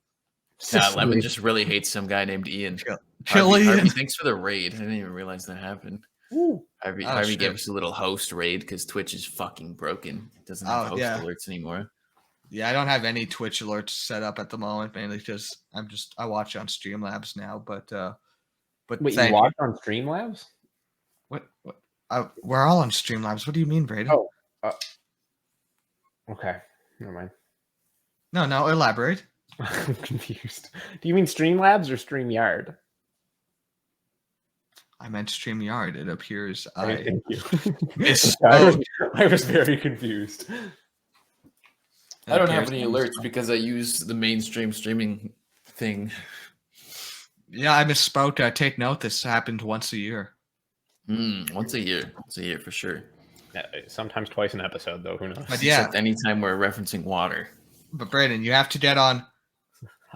Lemon just really hates some guy named Ian. Killian. Harvey, thanks for the raid. I didn't even realize that happened. Ooh. Harvey, Oh, Harvey shit. gave us a little host raid because Twitch is fucking broken. It doesn't have Oh, host yeah. alerts anymore. Yeah, I don't have any Twitch alerts set up at the moment, mainly because I watch on Streamlabs now. But Wait, thank you watched on Streamlabs? What? We're all on Streamlabs. What do you mean, Brady? Oh, okay, never mind. No, elaborate. I'm confused. Do you mean Streamlabs or StreamYard? I meant StreamYard. It appears Okay, thank you. misspoke. I was very confused. I don't have any alerts because I use the mainstream streaming thing. Yeah, I misspoke. Take note. This happened once a year. Once a year for sure. Yeah, sometimes twice an episode, though. Who knows? But yeah, Except anytime we're referencing water. but Brayden, you have to get on.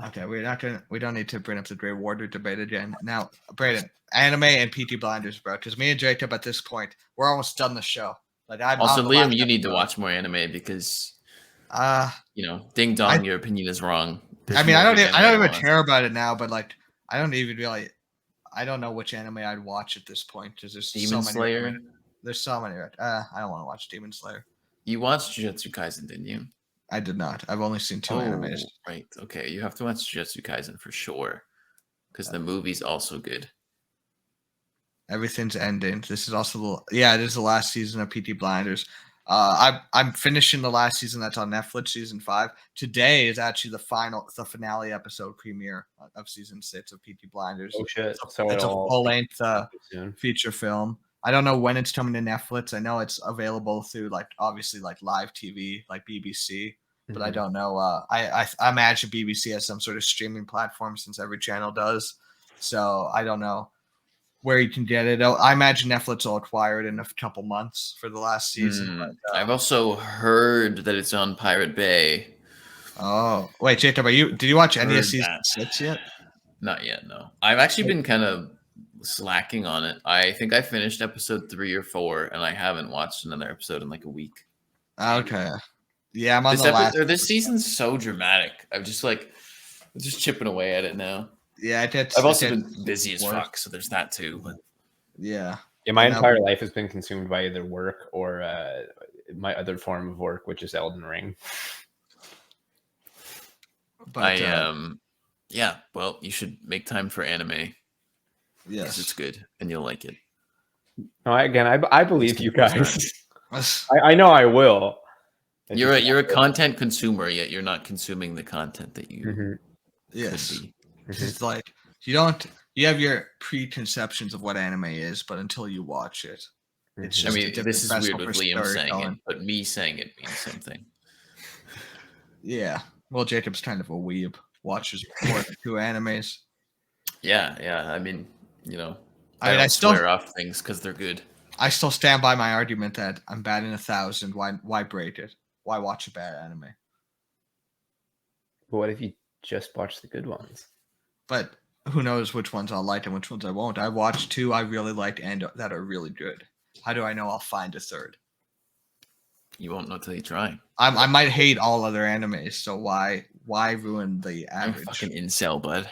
Okay, we don't need to bring up the Grey Warder debate again. Now, Brayden, anime and Peaky Blinders, bro. Because me and Jacob at this point, we're almost done the show. Like Also, on the Liam, last you need to episode. watch more anime because ding dong, I- your opinion is wrong. I mean, I don't There's I don't even more care about it now, but like, I don't even really. I don't know which anime I'd watch at this point because there's Demon so many. Slayer. There's so many. I don't want to watch Demon Slayer. You watched Jujutsu Kaisen, didn't you? I did not. I've only seen two animes. Right. Okay. You have to watch Jujutsu Kaisen for sure. Because the movie's also good. Everything's ending. This is also it is the last season of Peaky Blinders. I'm finishing the last season that's on Netflix, season 5. Today is actually the finale episode premiere of season 6 of Peaky Blinders. Oh shit! So It's a it'll full-length soon. feature film. I don't know when it's coming to Netflix. I know it's available through obviously live TV, like BBC, but I don't know. I imagine BBC has some sort of streaming platform since every channel does. So I don't know where you can get it. I imagine Netflix will acquire it in a couple months for the last season. But, I've also heard that it's on Pirate Bay. oh, wait, Jacob, did you watch any Heard of season that. 6 yet? Not yet, no. I've actually been kind of slacking on it. I think I finished episode 3 or 4, and I haven't watched another episode in like a week. Okay. Yeah, I'm on the last. This season's so dramatic. I'm just chipping away at it now. Yeah, I've also been busy as fuck, so there's that too. But yeah. Yeah, my I know. entire life has been consumed by either work or my other form of work, which is Elden Ring. But, yeah. Well, you should make time for anime. Yes, It's good, and you'll like it. No, I believe you guys. Yes. I know I will. It's You're just- a content consumer, yet you're not consuming the content that you Mhm. Yes. could be. It's like you have your preconceptions of what anime is, but until you watch it, It's I just a mean, different this is weird vessel with for Liam saying it, storytelling. but me saying it means something. Yeah. Well, Jacob's kind of a weeb. Watches more than 2 animes. Yeah. I mean, I mean, don't I still swear off things because they're good. I still stand by my argument that I'm bad in 1,000. Why break it? Why watch a bad anime? But what if you just watch the good ones? But who knows which ones I'll like and which ones I won't? I watched 2 I really liked and that are really good. How do I know I'll find a third? You won't know till you try. I might hate all other animes, so why ruin the I'm average? fucking incel, bud.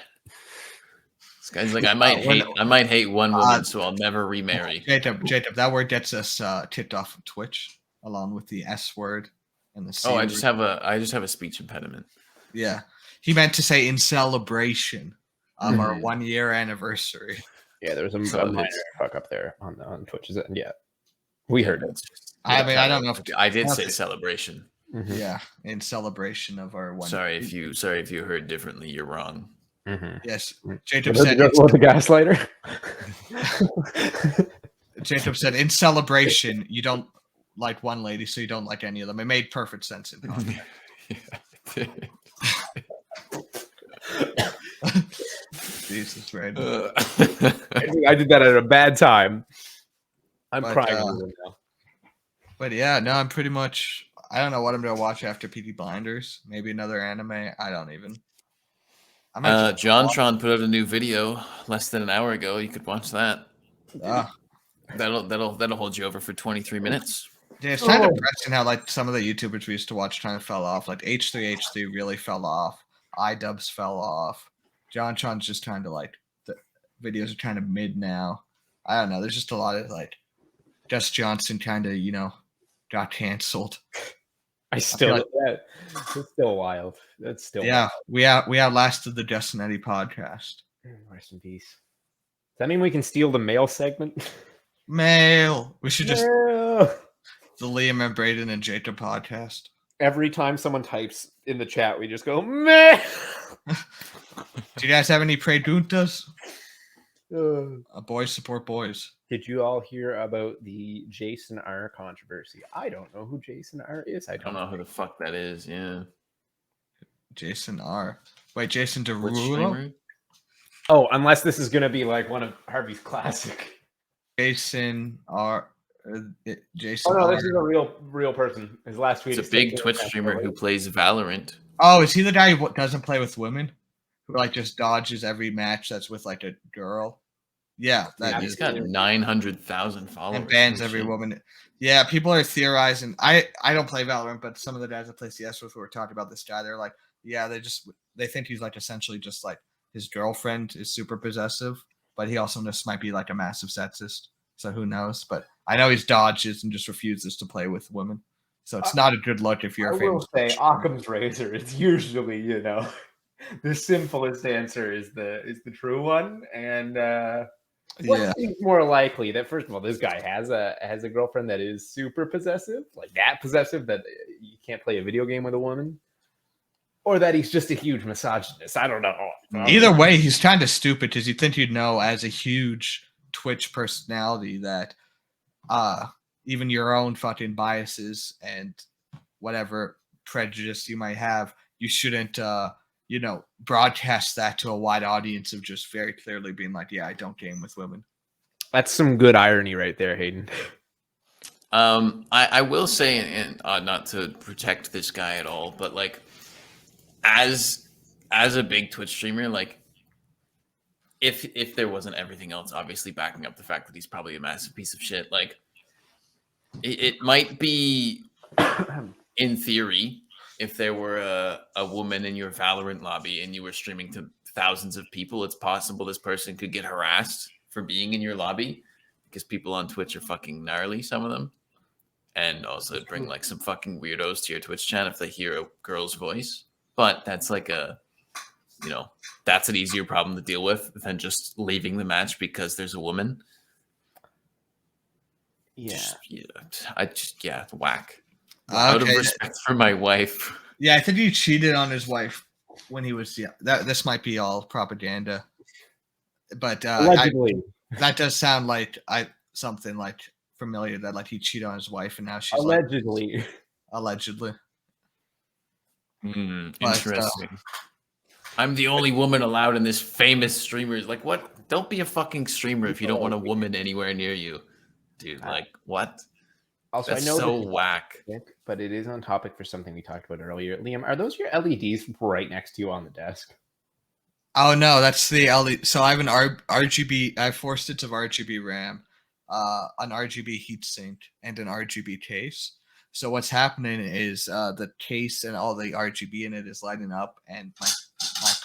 This guy's like, I might hate one woman, so I'll never remarry. Jacob, that word gets us tipped off from Twitch, along with the S word and the C I word. just have a speech impediment. Yeah, he meant to say in celebration of our 1-year anniversary. Yeah, there was a minor fuck up there on Twitch. Yeah, we heard it. I mean, I don't know if I did say celebration. Yeah, in celebration of our 1. Sorry if you heard differently. You're wrong. Yes, Jacob said. The gaslighter. Jacob said in celebration you don't like one lady, so you don't like any of them. It made perfect sense in context. Jesus, right? I did that at a bad time. I'm crying now. But yeah, no, I'm pretty much. I don't know what I'm gonna watch after Peaky Blinders. Maybe another anime. I don't even. JonTron put out a new video less than an hour ago. You could watch that. That'll hold you over for 23 minutes. Yeah, it's kind of depressing how like some of the YouTubers we used to watch kind of fell off. Like H3H3 really fell off. iDubbbz fell off. JonTron's just kind of like the videos are kind of mid now. I don't know. There's just a lot of like Gus Johnson kind of got canceled. It's still wild. That's still wild. we outlasted the Justin Eddy podcast. Rest in peace. Does that mean we can steal the mail segment? Mail. We should just the Liam and Braden and Jacob podcast. Every time someone types in the chat, we just go mail. Do you guys have any preguntas? Boys support boys. Did you all hear about the JasonR controversy? I don't know who JasonR is. I don't know who the fuck that is. Yeah. JasonR. Wait, Jason Derulo? Oh, unless this is going to be like one of Harvey's classic. JasonR. Jason. Oh no, this is a real person. His last tweet. It's a big Twitch streamer who plays Valorant. Oh, is he the guy who doesn't play with women? Who like just dodges every match that's with like a girl? Yeah, he's got 900,000 followers and bans every woman. Yeah, people are theorizing. I don't play Valorant, but some of the guys I play CS with who were talking about this guy, they're like, yeah, they think he's like essentially just like his girlfriend is super possessive, but he also just might be like a massive sexist. So who knows? But I know he's dodges and just refuses to play with women. So it's not a good look if you're a famous. I will say Occam's razor. It's usually the simplest answer is the true one, and what seems more likely that first of all this guy has a girlfriend that is super possessive, like that possessive that you can't play a video game with a woman, or that he's just a huge misogynist. I don't know. Either way, he's kind of stupid because you think you'd know as a huge Twitch personality that even your own fucking biases and whatever prejudice you might have, you shouldn't broadcast that to a wide audience of just very clearly being like, yeah, I don't game with women. That's some good irony right there, Hayden. I will say, and not to protect this guy at all, but like as a big Twitch streamer, like if there wasn't everything else obviously backing up the fact that he's probably a massive piece of shit, like it might be in theory, if there were a woman in your Valorant lobby and you were streaming to thousands of people, it's possible this person could get harassed for being in your lobby because people on Twitch are fucking gnarly, some of them. And also bring like some fucking weirdos to your Twitch chat if they hear a girl's voice. But that's like that's an easier problem to deal with than just leaving the match because there's a woman. Yeah. Whack. Out of respect for my wife. Yeah, I think he cheated on his wife when he was this might be all propaganda, but allegedly that does sound like something like familiar that like he cheated on his wife and now she's allegedly. Allegedly. But, Interesting. I'm the only woman allowed in this famous streamers. Like, what? Don't be a fucking streamer if you don't want a woman anywhere near you, dude. Like, what? Also, That's I know so this is whack. but it is on topic for something we talked about earlier. Liam, are those your LEDs right next to you on the desk? Oh no, that's the LED. So I have an RGB. I have 4 sticks of RGB RAM, an RGB heatsink, and an RGB case. So what's happening is the case and all the RGB in it is lighting up, and my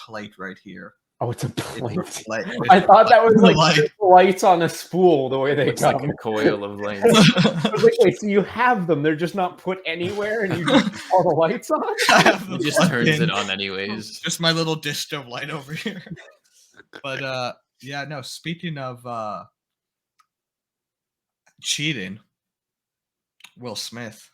plate right here. Oh, it's a plate. Light. I thought that was like lights on a spool, the way they Looks come. like a coil of lights. I was like, wait, so you have them? They're just not put anywhere, and you just put all the lights on? He just turns it on anyways. Just my little dish of light over here. But yeah, no. Speaking of cheating, Will Smith.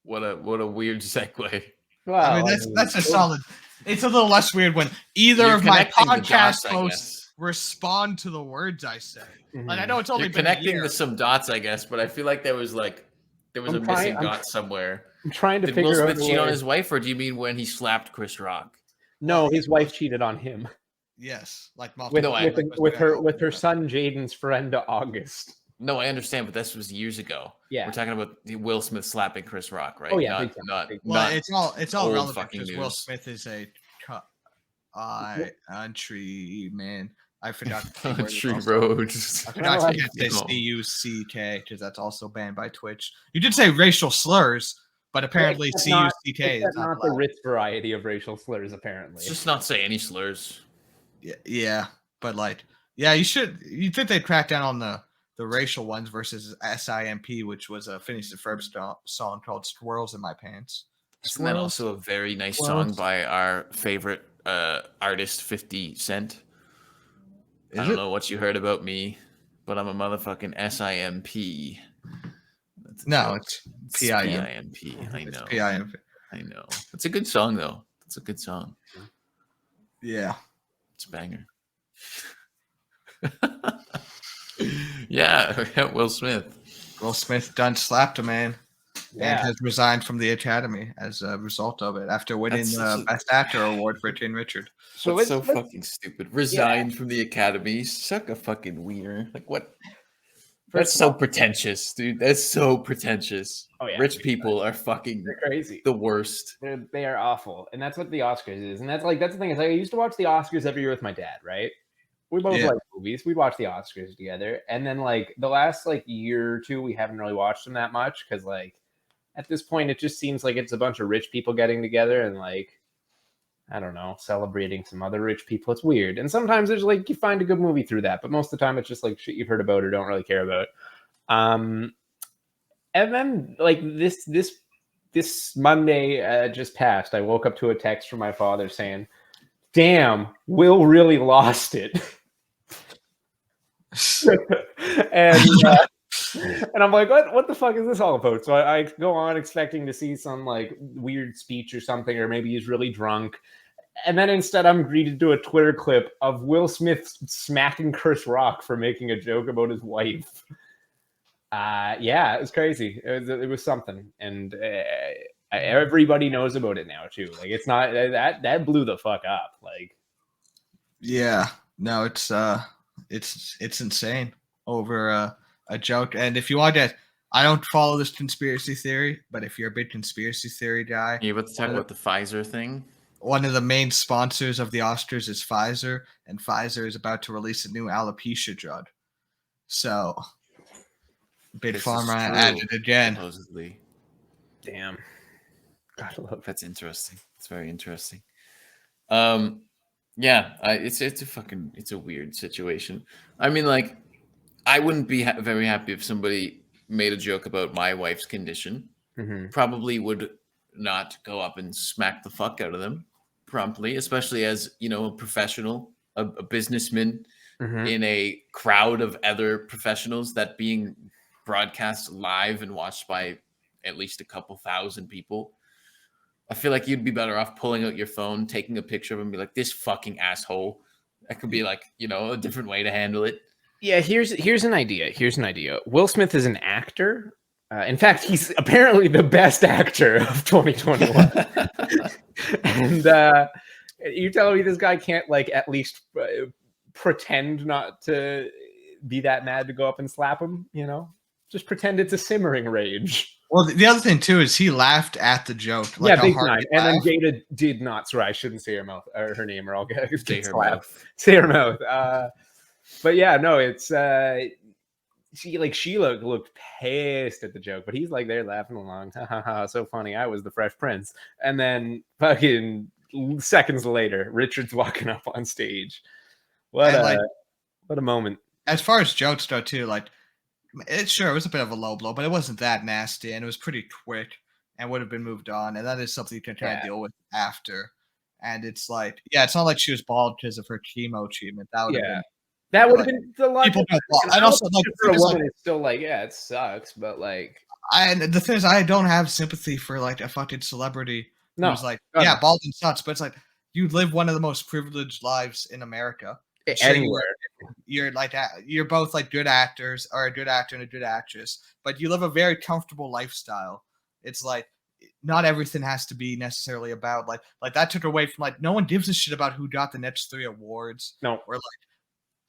What a weird segue. Well, I mean, that's a solid. It's a little less weird when either of my podcast hosts respond to the words I say. Like I know it's only You're been connecting a year. to some dots, I guess, but I feel like there was a missing dot somewhere. I'm trying to Did figure Will out Smith cheat on his wife, or do you mean when he slapped Chris Rock? No, his wife cheated on him. Yes, like with her son Jaden's friend August. No, I understand, but this was years ago. Yeah, we're talking about Will Smith slapping Chris Rock, right? Oh yeah, it's all relevant because Will news. Smith is a country man. I forgot. Country roads. I forgot to say C-U-C-K because that's also banned by Twitch. You did say racial slurs, but apparently C-U-C-K is not the rich variety of racial slurs. Apparently, let's just not say any slurs. Yeah, but like, yeah, you should. You think they'd crack down on the racial ones versus SIMP, which was a Phineas and Ferb song called "Squirrels in My Pants." Isn't that also a very nice song by our favorite artist, 50 Cent? I don't know what you heard about me, but I'm a motherfucking SIMP. No, it's PIMP. I know. PIMP. I know. It's a good song, though. It's a good song. Yeah. It's a banger. Yeah, Will Smith. Will Smith done slapped a man and has resigned from the Academy as a result of it after winning the Best Actor award for King Richard. So that's so fucking stupid. Resigned from the Academy. Suck a fucking wiener. Like what? That's so pretentious, dude. That's so pretentious. Oh yeah, rich people are fucking crazy. The worst. They are awful, and that's what the Oscars is. And that's the thing is, I used to watch the Oscars every year with my dad, right? We both like movies. We'd watch the Oscars together. And then like the last like year or two, we haven't really watched them that much because like at this point, it just seems like it's a bunch of rich people getting together and like, I don't know, celebrating some other rich people. It's weird. And sometimes there's like, you find a good movie through that. But most of the time, it's just like shit you've heard about or don't really care about. And then like this Monday just passed, I woke up to a text from my father saying, damn, Will really lost it. and I'm like, what the fuck is this all about? So I go on expecting to see some like weird speech or something, or maybe he's really drunk. And then instead I'm greeted to a Twitter clip of Will Smith smacking Chris Rock for making a joke about his wife. Yeah, it was crazy. It was something. And everybody knows about it now too. Like it's not that blew the fuck up. Like, yeah, no, it's insane over a joke. And if you want to, I don't follow this conspiracy theory, but if you're a big conspiracy theory guy, you're about to talk about the Pfizer thing. One of the main sponsors of the Oscars is Pfizer, and Pfizer is about to release a new alopecia drug. So, Big Pharma added again. Supposedly. Damn. God, that's interesting. It's very interesting. Yeah, it's a weird situation. I mean, like, I wouldn't be very happy if somebody made a joke about my wife's condition. Mm-hmm. Probably would not go up and smack the fuck out of them promptly, especially as, you know, a professional, a businessman in a crowd of other professionals that being broadcast live and watched by at least a couple thousand people. I feel like you'd be better off pulling out your phone, taking a picture of him and be like, this fucking asshole. That could be like, you know, a different way to handle it. Yeah, here's an idea. Here's an idea. Will Smith is an actor. In fact, he's apparently the best actor of 2021. And you're telling me this guy can't like at least pretend not to be that mad to go up and slap him? You know, just pretend it's a simmering rage. Well, the other thing too is he laughed at the joke. Like, yeah, big time. And then Jada did not. Sorry, I shouldn't say her mouth or her name, or I'll get say her mouth. Say her mouth. But yeah, no, it's she looked pissed at the joke, but he's like there laughing along. Ha ha ha! So funny. I was the Fresh Prince, and then fucking seconds later, Richard's walking up on stage. What a moment. As far as jokes go, too, like it was a bit of a low blow, but it wasn't that nasty, and it was pretty quick, and would have been moved on. And that is something you can try to deal with after. And it's like, it's not like she was bald because of her chemo treatment. That would have been. That would have been the people. And also, like, for a woman, it's still like, it sucks, but like, and the thing is, I don't have sympathy for like a fucking celebrity who's like, bald and sucks, but it's like you live one of the most privileged lives in America. Anywhere. You're like, you're both like good actors, or a good actor and a good actress, but you live a very comfortable lifestyle. It's like not everything has to be necessarily about like that took away from like no one gives a shit about who got the next 3 awards. No, or like.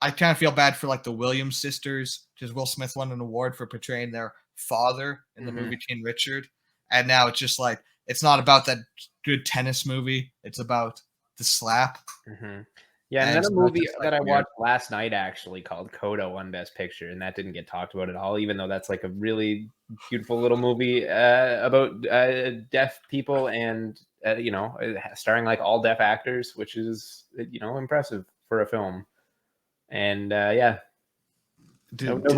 I kind of feel bad for like the Williams sisters because Will Smith won an award for portraying their father in the movie King Richard, and now it's just like it's not about that good tennis movie; it's about the slap. Yeah, and then a movie that I watched last night actually called Coda won Best Picture, and that didn't get talked about at all, even though that's like a really beautiful little movie about deaf people and starring like all deaf actors, which is impressive for a film. And nobody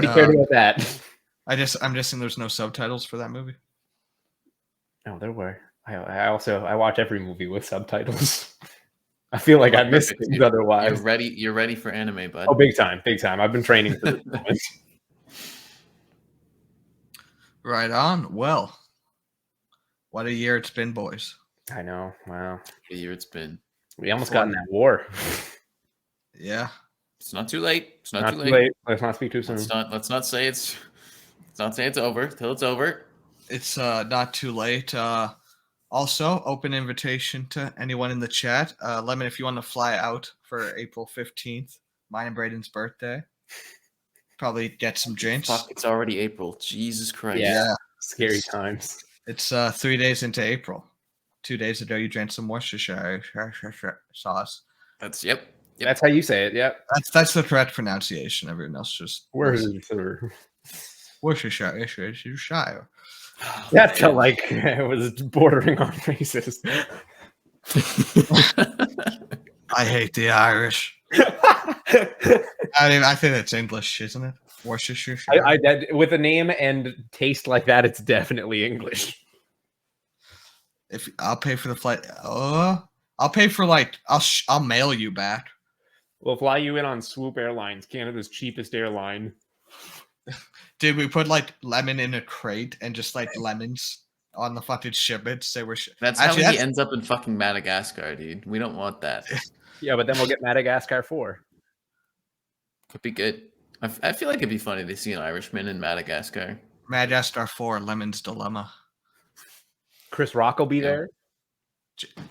cared about that. I'm guessing there's no subtitles for that movie. No, there were. I watch every movie with subtitles. I feel like I missed things otherwise. You're ready for anime, bud. Oh, big time. I've been training for this moment. Right on. Well, what a year it's been, boys. I know. Wow. What a year it's been. We almost got in that war. Yeah. It's not too late. It's not too late. Let's not speak too soon. Let's not say it's over till it's over. It's not too late. Also, open invitation to anyone in the chat. Lemon, if you want to fly out for April 15th, mine and Braden's birthday, probably get some drinks. Fuck, it's already April. Jesus Christ. Yeah. Scary times. It's 3 days into April. 2 days ago, you drank some Worcestershire sauce. Yep. That's how you say it. Yep. That's the correct pronunciation. Everyone else just Worcestershire. That felt like it was bordering on racist. I hate the Irish. I think it's English, isn't it? Worcestershire. With a name and taste like that, it's definitely English. If I'll pay for the flight, I'll pay for I'll mail you back. We'll fly you in on Swoop Airlines, Canada's cheapest airline. Did we put lemon in a crate and just lemons on the fucking shipments? That's how he ends up in fucking Madagascar, dude. We don't want that. Yeah, but then we'll get Madagascar 4. Could be good. I feel like it'd be funny to see an Irishman in Madagascar. Madagascar 4, Lemon's Dilemma. Chris Rock will be there.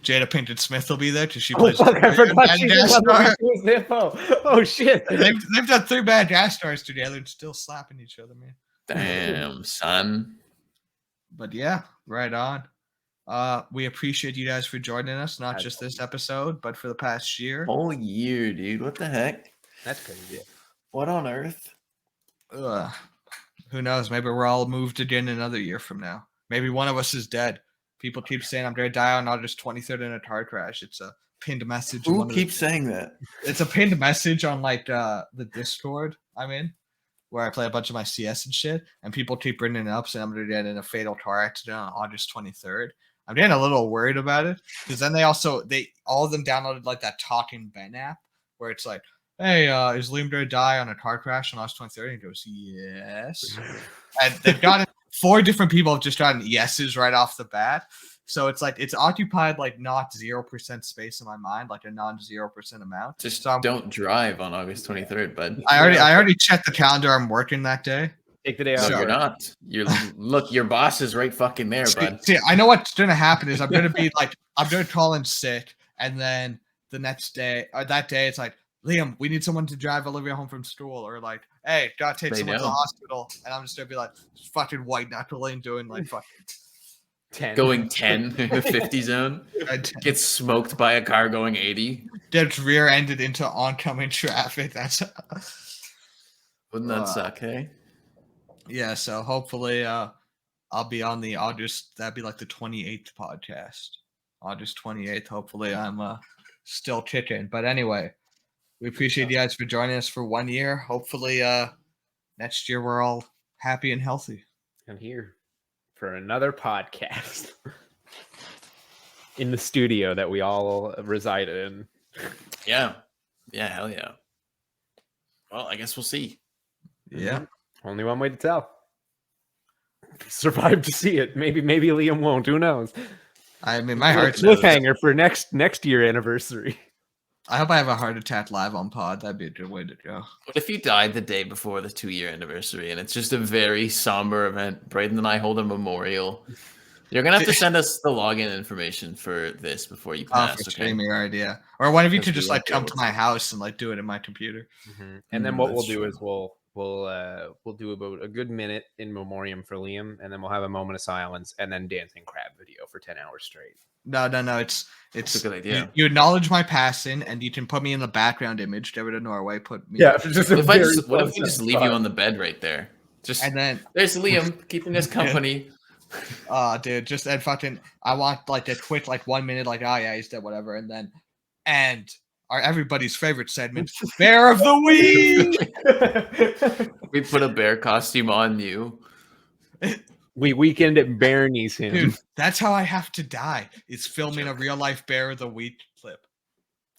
Jada Pinkett Smith will be there because she plays. I forgot Oh shit! They've done 3 Madagaskars together and still slapping each other, man. Damn, son. But yeah, right on. We appreciate you guys for joining us, not just this episode, but for the past year. Whole year, dude. What the heck? That's crazy. What on earth? Who knows? Maybe we're all moved again another year from now. Maybe one of us is dead. People keep saying I'm going to die on August 23rd in a car crash. It's a pinned message. Who keeps saying that? It's a pinned message on the Discord I'm in, where I play a bunch of my CS and shit, and people keep bringing it up saying I'm going to get in a fatal car accident on August 23rd. I'm getting a little worried about it because then all of them downloaded that Talking Ben app where it's like, hey, is Liam going to die on a car crash on August 23rd? And he goes, yes. And they've gotten 4 different people have just gotten yeses right off the bat. So it's like it's occupied like not 0% space in my mind, like a non-0% amount. Just so don't drive on August 23rd, bud. I already checked the calendar. I'm working that day. Take the day No, off. you're not. Look, your boss is right fucking there, bud. See, I know what's gonna happen is I'm gonna call in sick, and then the next day or that day it's like, Liam, we need someone to drive Olivia home from school, or like, hey, gotta take someone to the hospital, and I'm just gonna be like fucking white knuckling doing like fucking 10. Going 10 in the 50 zone. Gets smoked by a car going 80. Gets rear-ended into oncoming traffic. That's Wouldn't that suck, hey? Yeah, so hopefully I'll be on the August, that'd be like the 28th podcast. August 28th. Hopefully I'm still kicking. But anyway, we appreciate you guys for joining us for 1 year. Hopefully next year we're all happy and healthy. I'm here for another podcast in the studio that we all reside in. Yeah. Yeah, hell yeah. Well, I guess we'll see. Yeah. Only one way to tell. Survive to see it. Maybe Liam won't. Who knows? I mean, my heart's cliffhanger for next year anniversary. I hope I have a heart attack live on pod. That'd be a good way to go. What if you died the day before the 2-year anniversary and it's just a very somber event? Braden and I hold a memorial. You're gonna have to send us the login information for this before you pass. For streaming idea, or one of you could just like come to my house and like do it in my computer. And then what we'll do is we'll do about a good minute in memoriam for Liam, and then we'll have a moment of silence, and then dancing crab video for 10 hours straight. No. It's a good idea. You acknowledge my passing, and you can put me in the background image. Get rid of Norway. Put me. Yeah. What if we just leave you on the bed right there? And then there's Liam keeping us company. Dude, just and fucking. I want like a quick 1 minute, like, oh yeah, he's dead, whatever, and our everybody's favorite segment, Bear of the Week. We put a bear costume on you. We weekend at Barney's him. Dude, that's how I have to die. Is filming a real life Bear of the Week clip.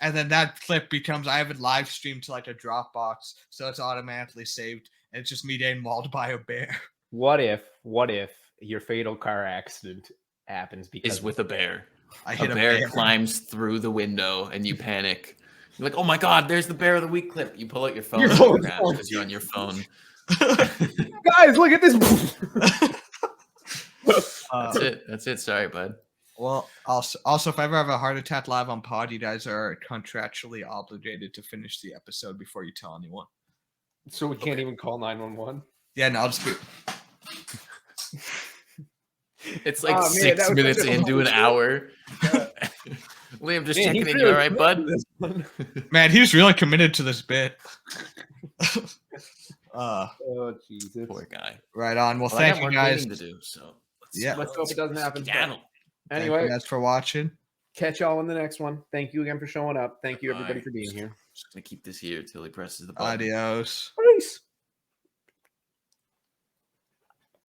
And then that clip becomes, I have it live streamed to like a Dropbox, so it's automatically saved, and it's just me getting mauled by a bear. What if your fatal car accident happens because is with a bear? I hit a bear climbs through the window and you panic. You're like, oh my God, there's the Bear of the Week clip. You pull out your phone because you're on your phone. Guys, look at this. That's it. Sorry, bud. Well, also, if I ever have a heart attack live on pod, you guys are contractually obligated to finish the episode before you tell anyone. So we can't even call 911? Yeah, no, I'll just be... It's like 6 minutes into an hour. Liam, just checking in. You all right, bud? Man, he was really committed to this bit. Oh, Jesus. Poor guy. Right on. Well, thank you guys. To do, so let's hope it doesn't happen. Anyway, thank you guys for watching. Catch y'all in the next one. Thank you again for showing up. Thank you, everybody, for being here. Just gonna keep this here till he presses the button. Adios. Peace.